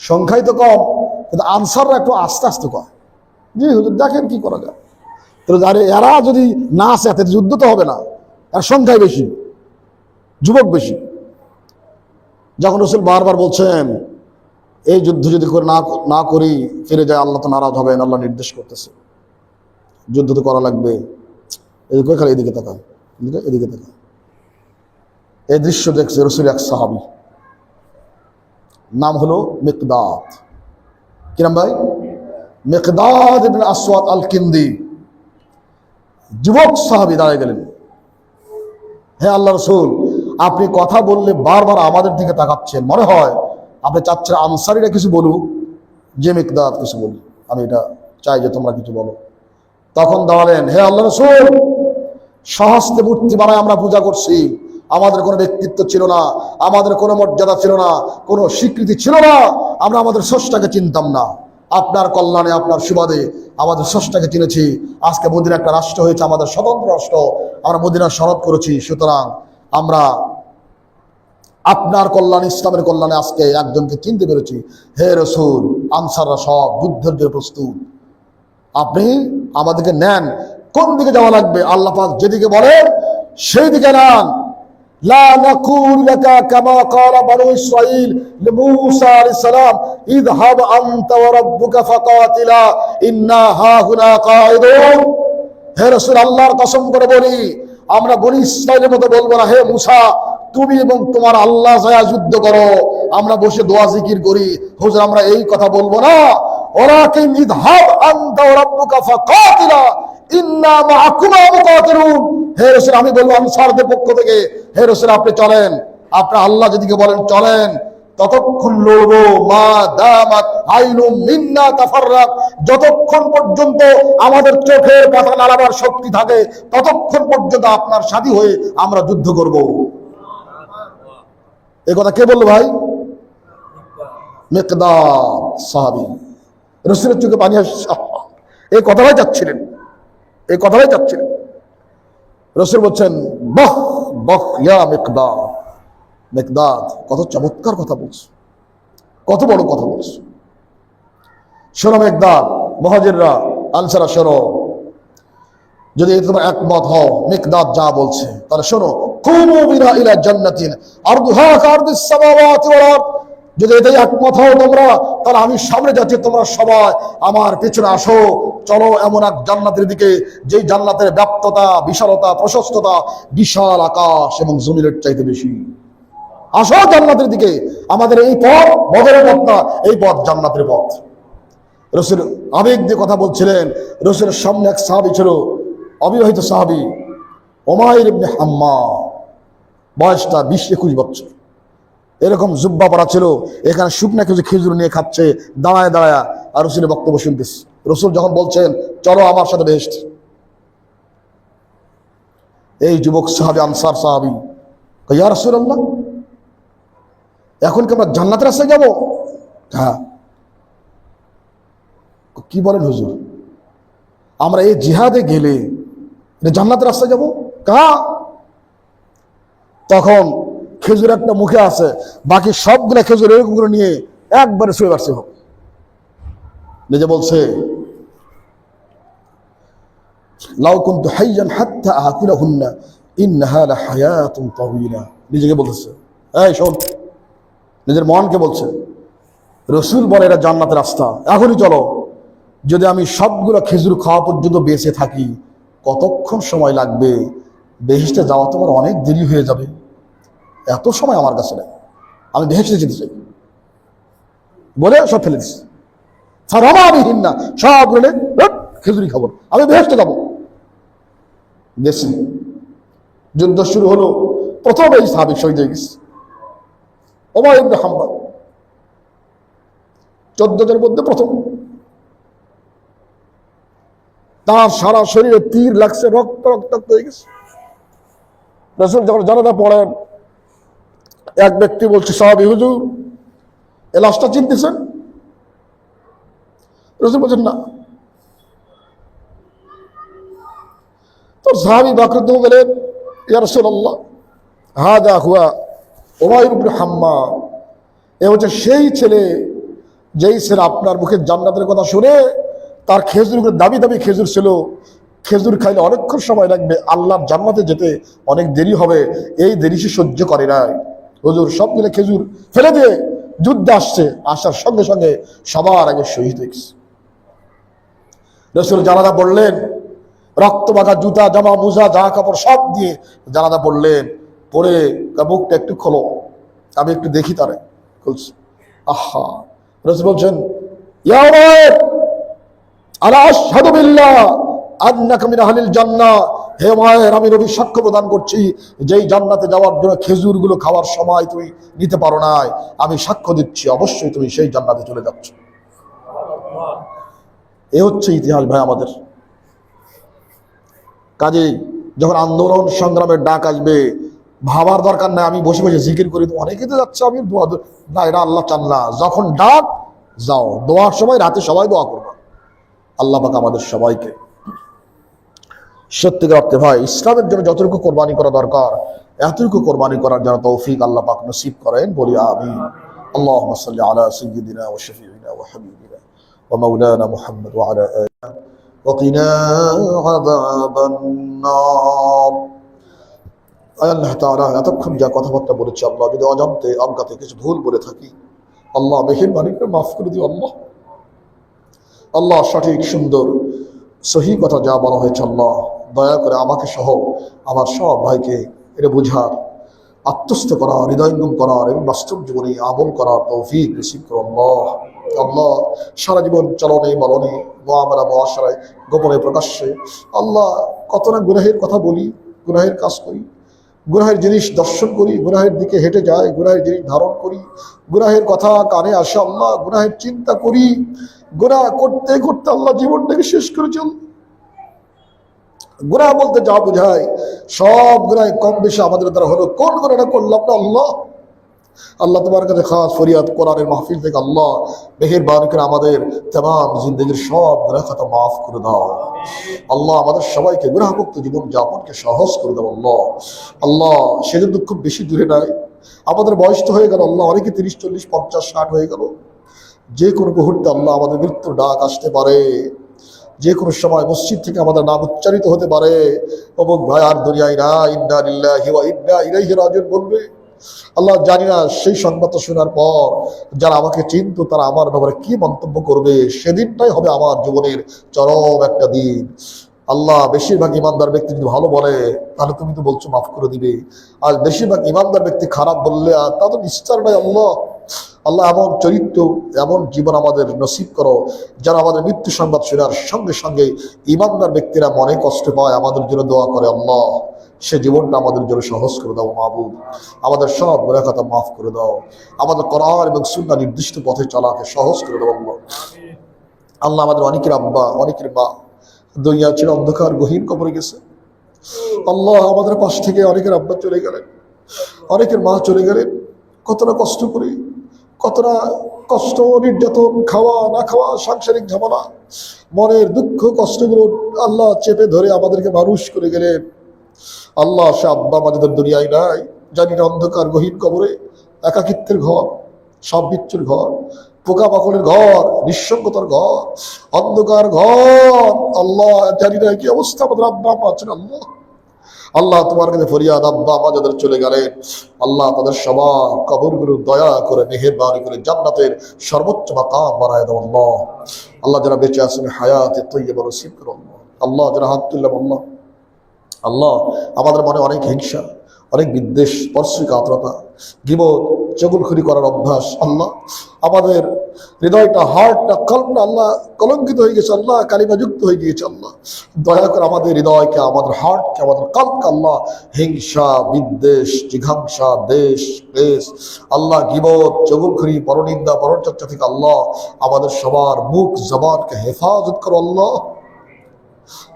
সংখ্যাই তো কম, কিন্তু আনসাররা একটু আস্তে আস্তে কয়, জি হুজুর দেখেন কি করা যায়। আরে এরা যদি না আসে এতে যুদ্ধ তো হবে না, আর সংখ্যায় বেশি, যুবক বেশি। যখন রসুল বারবার বলছেন এই যুদ্ধ যদি করে না করি ফিরে যায়, আল্লাহ তো নারাজ হবেন, আল্লাহ নির্দেশ করতেছে যুদ্ধ তো করা লাগবে। এদিকে খালি এদিকে তাকান, এদিকে তাকান। এই দৃশ্য দেখছে রসুল এক সাহাবী, নাম হলো মিকদাদ। কি নাম ভাই? মিকদাদ ইবনে আসওয়াদ আল কিন্দি। যুবক সাহাবী দাঁড়িয়ে গেলেন, হে আল্লাহ রসুল, আপনি কথা বললে বারবার আমাদের দিকে তাকাচ্ছেন, মনে হয় আপনি চাচ্ছেন আনসারীরা কিছু বলুক, যে মিকদাদ কিছু বলুক, আমি এটা চাই যে তোমরা কিছু বলো। তখন দাঁড়ালেন, হে আল্লাহ রাসূল, সহস্তে মূর্তি বানায় আমরা পূজা করছি, আমাদের কোনো ব্যক্তিত্ব ছিল না, আমাদের কোনো মর্যাদা ছিল না, কোনো স্বীকৃতি ছিল না, আমরা আমাদের স্রষ্টাকে চিনতাম না। আপনার কল্যাণে, আপনার সুবাদে আমাদের স্রষ্টাকে চিনেছি। আজকে মদিনা একটা রাষ্ট্র হয়েছে, আমাদের স্বতন্ত্র রাষ্ট্র, আমরা মদিনা শরৎ করেছি। সুতরাং আমরা আপনার কল্যাণ, ইসলামের কল্যাণে আজকে একজনকে চিনতে পেরেছি। হে রাসূল, আনসাররা সব যুদ্ধের জন্য প্রস্তুত, আপনি আমাদেরকে নেন, কোন দিকে যাওয়া লাগবে আল্লাহ পাক যেদিকে বলেন সেই দিকে নেন। লা নাকুল লাকা কামা ক্বালা বানু ইসরাঈল লিমূসা আলাইহিস সালাম, ইযহাব আনতা ওয়া রাব্বুকা ফাকাতিলা ইন্না হাহুনা কাঈদুন। হে রাসূল, আল্লাহর কসম করে বলি, আমরা বনি ইসরাঈলের মতো বলবো না, হে মুসা তুমি এবং তোমার আল্লাহ যায় যুদ্ধ করো, আমরা বসে দোয়া জিকির করি। হুজুর, আমরা এই কথা বলবো না। ওয়ালাকিন ইযহাব আনতা ওয়া রাব্বুকা ফাকাতিলা ইন্না মাআকুমা মুকাতিলুন। হে রাসূল, আমি বলবো আনসারদের পক্ষ থেকে, হে রাসূল আপনি চলেন, আপনার আল্লাহ যেদিকে বলেন চলেন, ততক্ষণ লড়বো। মা দামাত আইনুম মিন্না তাফাররাক, যতক্ষণ পর্যন্ত আমাদের চোখের পাতা নাড়াবার শক্তি থাকে ততক্ষণ পর্যন্ত আপনার সাথী হয়ে আমরা যুদ্ধ করব। এই কথা কে বললো ভাই? মিকদাদ সাহাবী। রাসূলের চোখে পানি আসছে, এই কথাটাই যাচ্ছিলেন, এই কথাটাই যাচ্ছিলেন। রাসূল বলছেন, বাহ বাহ ইয়া মিকদাদ, মিকদাদ কত চমৎকার কথা বলছো, কত বড় কথা বলছো। শোনো মিকদাদ, মুহাজিররা আনসাররা শোনো, যদি তোমরা একমত হও মিকদাদ যা বলছে তাহলে শোনো, কুমু বিনা ইলা জান্নাতিন আরদুহা কারদিস সামাওয়াতি ওয়াল আরদ। যদি এটাই একমত হও তোমরা, তাহলে আমি সামনে যাচ্ছি, তোমরা সবাই আমার পিছনে আসো। চলো এমন এক জান্নাতের দিকে যেই জান্নাতের ব্যাপ্ততা, বিশালতা, প্রশস্ততা বিশাল আকাশ এবং জমিনের চাইতে বেশি। আসো জান্নাতের দিকে। আমাদের এই পথ বদরের পথ না, এই পথ জান্নাতের পথ। রাসূল আবেগ দিয়ে কথা বলছিলেন। রাসূলের সামনে এক সাহাবী ছিল, অবিবাহিত সাহাবী উমাইর ইবনে হাম্মাম, বয়সটা 20-21 বছর। এরকম জুব্বা পরা ছিল, এখানে শুকনা কিছু খেজুর নিয়ে খাচ্ছে দাঁড়ায় দাঁড়ায়, আর রাসূলের বক্তব্য শুনতেছে। রাসূল যখন বলছেন চলো আমার সাথে বেহেশত, এই যুবক সাহাবী, আনসার সাহাবী, ইয়া রাসূলুল্লাহ, এখন কি আমরা জান্নাতের রাস্তায় যাবো? হ্যাঁ। কি বলেন হুজুর, আমরা এই জিহাদে গেলে জান্নাতের রাস্তায় যাবো? তখন খেজুর একটা মুখে আছে, বাকি সবগুলো খেজুর এরকম করে নিয়ে একবারে শুয়ে পারছে হোক। নিজে বলছে, লাউ কুনতু হাইয়ান হাত্তা আকুলাহুন্না ইন্নাহা লাহায়াতুন তাওয়িলা। নিজেকে বলতেছে, এই শোন, নিজের মনকে বলছে। রাসূল বলে এটা জান্নাতের রাস্তা, এখনই চলো। যদি আমি সবগুলো খেজুর খাওয়া পর্যন্ত বেঁচে থাকি, কতক্ষণ সময় লাগবে? বেহেশতে যাওয়া তোমার অনেক দেরি হয়ে যাবে, এত সময় আমার কাছে নেই, আমি বেহেশতে যেতে চাই বলে সব ফেলে দিচ্ছি। ফারামাবিহিন্না, সব বলে খেজুরি খাবো, আমি বেহেশতে যাবো। দেশে যুদ্ধ শুরু হলো, প্রথম এই সাহাবী শহীদ হয়ে গেছে, উমাইর ইবনে হাম্মাম, 14 জনের মধ্যে প্রথম। তার সারা শরীরে তীর লাগছে, রক্ত রক্তাক্ত হয়ে গেছে। রাসূল যখন জানাজা পড়েন, এক ব্যক্তি বলছে, সাহাবী হুজুর এই লাশটা চিনতেছেন? রাসূল বলছেন না। তো সাহাবী বাকরুদ্দ বলেন, ইয়া রাসূলুল্লাহ, হাদা হুয়া উমাইর ইবনে হাম্মাম, এ হচ্ছে সেই ছেলে যেই ছেলে আপনার মুখে জান্নাতের কথা শুনে তার খেজুর দাবি দাবি খেজুর ছিল, খেজুর খাইলে অনেকক্ষণ সময় লাগবে, আল্লাহর জান্নাতে যেতে অনেক দেরি হবে, এই দেরি সে সহ্য করে নাই। হুজুর সব মিলে খেজুর ফেলে দিয়ে যুদ্ধে আসছে, আসার সঙ্গে সঙ্গে সবার আগে শহীদ হয়ে গেছে। রাসূল জানাজা পড়লেন, রক্ত মাখা জুতা জামা মোজা যা কাপড় সব দিয়ে জানাজা পড়লেন, পড়ে বুকটা একটু খোলো, আমি একটু দেখি। তারে খুলছে, আহা। রাসূল বলছেন, ইয়া উমাইর, আলা আশহাদু বিল্লাহ আন্নাকা মিন আহলিল জান্নাহ। হে উমাইর, আমি নবী সাক্ষ্য প্রদান করছি, যেই জান্নাতে যাওয়ার জন্য খেজুরগুলো খাওয়ার সময় তুমি নিতে পারো নাই, আমি সাক্ষ্য দিচ্ছি অবশ্যই তুমি সেই জান্নাতে চলে যাচ্ছ। এ হচ্ছে ইতিহাস ভাই আমাদের। কাজেই যখন আন্দোলন সংগ্রামের ডাক আসবে, ভাবার দরকার নাই আমি বসে বসে জিকির করি, অনেকে তো যাচ্ছে আমি দোয়া না, এটা আল্লাহ চান না। যখন ডাক যাও, দোয়ার সময় রাতে সবাই দোয়া করবা। আল্লাহ পাক আমাদের সবাইকে সত্যিকার অর্থে ভাই ইসলামের জন্য যতটুকু কোরবানি করা দরকার এতটুকু কোরবানি করার জন্য তৌফিক আল্লাহ পাক নসিব করেন, বলি আমিন। আল্লাহুম্মা সাল্লি আলা সাইয়্যিদিনা ওয়া শাফিঈনা ওয়া হাবিবিনা ওয়া মাওলানা মুহাম্মদ ওয়া আলা আলিহি ওয়া কিনা আযাবান নার। আল্লাহ তাআলা এতক্ষণ যা কথাবার্তা বলেছি আল্লাহ, যদি অজান্তে অজ্ঞাতে কিছু ভুল বলে থাকি আল্লাহ মেহেরবানি করে মাফ করে দিও। আল্লাহ আল্লাহ সঠিক সুন্দর সহি কথা যা বলা হয়েছে আল্লাহ দয়া করে আমাকে সহ আমার সব ভাইকে এটা বোঝার, আত্মস্থ করার, হৃদয়ঙ্গম করার এবং বাস্তব জীবনে আমল করার তৌফিক নসিব করো আল্লাহ। আল্লাহ সারা জীবন চলনে বলনে মুআমালা মুআশারায় গোপনে প্রকাশ্যে আল্লাহ কত না গুনাহের কথা বলি, গুনাহের কাজ করি, গুনাহের জিনিস দর্শন করি, গুনাহের দিকে হেঁটে যাই, গুনাহের জিনিস ধারণ করি, গুনাহের কথা কানে আসে আল্লাহ, গুনাহের চিন্তা করি, গুনাহ করতে করতে আল্লাহ জীবনটাকে শেষ করেছি। গুনাহ বলতে যা বোঝায় সব গুনাহ কম বেশি আমাদের দ্বারা হলো, কোন গুনাহটা করলাম না আল্লাহ। আল্লাহ তোমার কাছে খাস ফরিয়াদ, কোরআনের মাহফিল থেকে আল্লাহ মেহেরবানি করে আমাদের तमाम জিন্দেগির সব গুনাহ খাতা মাফ করে দাও আল্লাহ। আমাদের সবাইকে গুনাহমুক্ত জীবন যাপনকে সহজ করে দাও আল্লাহ। আল্লাহ সেজন্য খুব বেশি দূরে নাই, আমাদের বয়স তো হয়ে গেল আল্লাহ, অনেকে 30, 40, 50, 60 হয়ে গেল। যে কোনো মুহূর্তে আল্লাহ আমাদের মৃত্যুর ডাক আসতে পারে, যে কোনো সময় মসজিদ থেকে আমাদের নাম উচ্চারিত হতে পারে, অমুক ভাই আর দুনিয়ায় না, ইন্না লিল্লাহি ওয়া ইন্না ইলাইহি রাজিউন বলবে। আল্লাহ জানি না সেই সংবাদটা শোনার পর যারা আমাকে চিনতো তারা আমার ব্যাপারে কি মন্তব্য করবে। সেদিনটাই হবে আমার জীবনের চরম একটা দিন আল্লাহ। বেশিরভাগ ইমানদার ব্যক্তি যদি ভালো বলে তাহলে তুমি তো বলছো মাফ করে দিবে, আর বেশিরভাগ ইমানদার ব্যক্তি খারাপ বললে আর তা তো নিস্তার নাই আল্লাহ। আল্লাহ এমন চরিত্র, এমন জীবন আমাদের নসিব করো যারা আমাদের মৃত্যু সংবাদ শোনার সঙ্গে সঙ্গে ইমানদার ব্যক্তিরা মনে কষ্ট পায়, আমাদের জন্য দোয়া করে আল্লাহ। সে জীবনটা আমাদের জন্য সহজ করে দাও মাহবুব। আমাদের সব গুনাহ খাতা মাফ করে দাও, আমাদের কোরআন এবং সুন্নাহ নির্দিষ্ট পথে চলাকে সহজ করে দাও আল্লাহ। আল্লাহ আমাদের অনেকের আব্বা, অনেকের মা দুনিয়া ছিল অন্ধকার গহীন কবরে গেছে আল্লাহ। আমাদের পাশ থেকে অনেকের আব্বা চলে গেলেন, অনেকের মা চলে গেলেন। কতটা কষ্ট করি, কতটা কষ্ট, নির্যাতন, খাওয়া না খাওয়া, সাংসারিক ঝামেলা, মনের দুঃখ কষ্টগুলো আল্লাহ চেপে ধরে আমাদেরকে মানুষ করে গেলেন আল্লাহ। সে আব্বা আমাদের দুনিয়ায় নাই, জানি না অন্ধকার গহীন কবরে, একাকিত্বের ঘর, সব বিচ্ছুর ঘর, পোকা মাকড়ের ঘর, নিঃসঙ্গতার ঘর, অন্ধকার ঘর আল্লাহ। জানি না কি অবস্থা আমাদের আব্বা আম্মা আছেন আল্লাহ। আল্লাহ তোমার কাছে ফরিয়াদ, আব্বা মা যাদের চলে গেলেন আল্লাহ তাদের সবার কবরগুলো দয়া করে মেহেরবানি করে জান্নাতের সর্বোচ্চ মাকাম বানায় দাও আল্লাহ। আল্লাহ যারা বেঁচে আছেন হায়াতে তৈয়বা নসিব করো আল্লাহ। যারা হাত তুললাম আল্লাহ, আল্লাহ আমাদের মনে অনেক হিংসা, অনেক বিদ্বেষ, পরশ্রী কাতরতা, গীবত, চগুলখুরি করার অভ্যাস আল্লাহ। আমাদের হৃদয়টা, হার্টটা, কলমটা আল্লাহ কলঙ্কিত হয়ে গেছে আল্লাহ, কালিমাযুক্ত হয়ে গিয়েছে আল্লাহ। দয়া করে আমাদের হৃদয়কে, আমাদের হার্টকে, আমাদের কলবকে আল্লাহ হিংসা, বিদ্বেষ, জিঘাংসা, দেশ ক্লেশ আল্লাহ, গীবত, চগুলখুরি, পরনিন্দা, পরচর্চা থেকে আল্লাহ আমাদের সবার মুখ জবানকে হেফাজত করো আল্লাহ।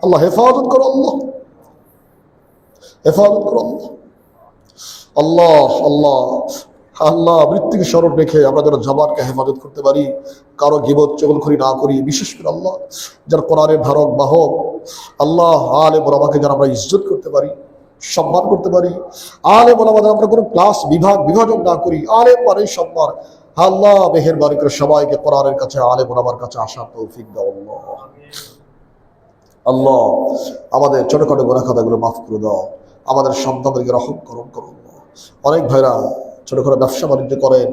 আল্লাহ হেফাজত করো আল্লাহ, হেফাজত করো আল্লাহ। আল্লাহ আল্লাহ মৃত্যুকে স্মরণ রেখে আমরা যেন জবানকে হেফাজত করতে পারি, কারো গীবত চগলখড়ি না করি। বিশেষ করে আল্লাহ যারা কোরআনের ধারক বাহক আল্লাহ, আলেম ওলামাকে যেন আমরা ইজ্জত করতে পারি, সম্মান করতে পারি। আলেম ওলামাদের আমরা কোনো ক্লাস বিভাজন না করি, আলেম মানে সম্মান আল্লাহ। মেহেরবানি করে সবাইকে কোরআনের কাছে, আলেম ওলামার কাছে আসার তৌফিক দাও আল্লাহ। আল্লাহ আমাদের ছোটখাটো গুনাহ খাতাগুলো মাফ করে দাও, আমাদের সন্তানদেরকে রহম করম করো। অনেক ভাইরা ছোটখাটো ব্যবসা বাণিজ্য করেন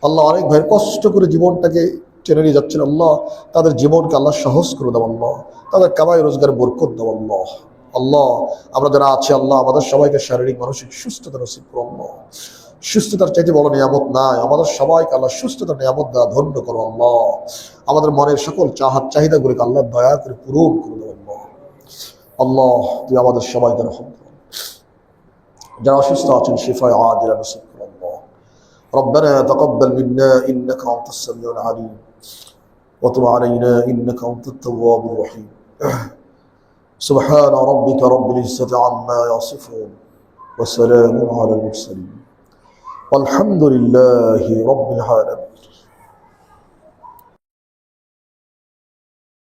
আল্লাহ, অনেক ভাইয়ের কষ্ট করে জীবনটাকে টেনে নিয়ে যাচ্ছেন আল্লাহ। তাদের জীবনকে আল্লাহ সহজ করে দাও আল্লাহ, তাদের কামাই রোজগার বরকত দাও আল্লাহ। আল্লাহ আমরা যারা আছি আল্লাহ আমাদের সবাইকে শারীরিক মানসিক সুস্থতা নসিব করো আল্লাহ। সুস্থতার চাইতে বড় নিয়ামত নাই, আমাদের সবাইকে আল্লাহ সুস্থতার নিয়ামত দ্বারা ধন্য করো আল্লাহ। আমাদের মনের সকল চাহিদাগুলিকে আল্লাহ দয়া করে পূরণ করে দাও আল্লাহ। আল্লাহ তুই আমাদের সবাইকে রহম করো, যারা অসুস্থ আছেন শিফায়ে আজিলা নসিব করো আল্লাহ। ربنا تقبل منا إنك أنت السميع العليم وتب علينا إنك أنت التواب الرحيم. سبحان ربك رب العزة عما يصفون وسلام على المرسلين والحمد لله رب العالمين.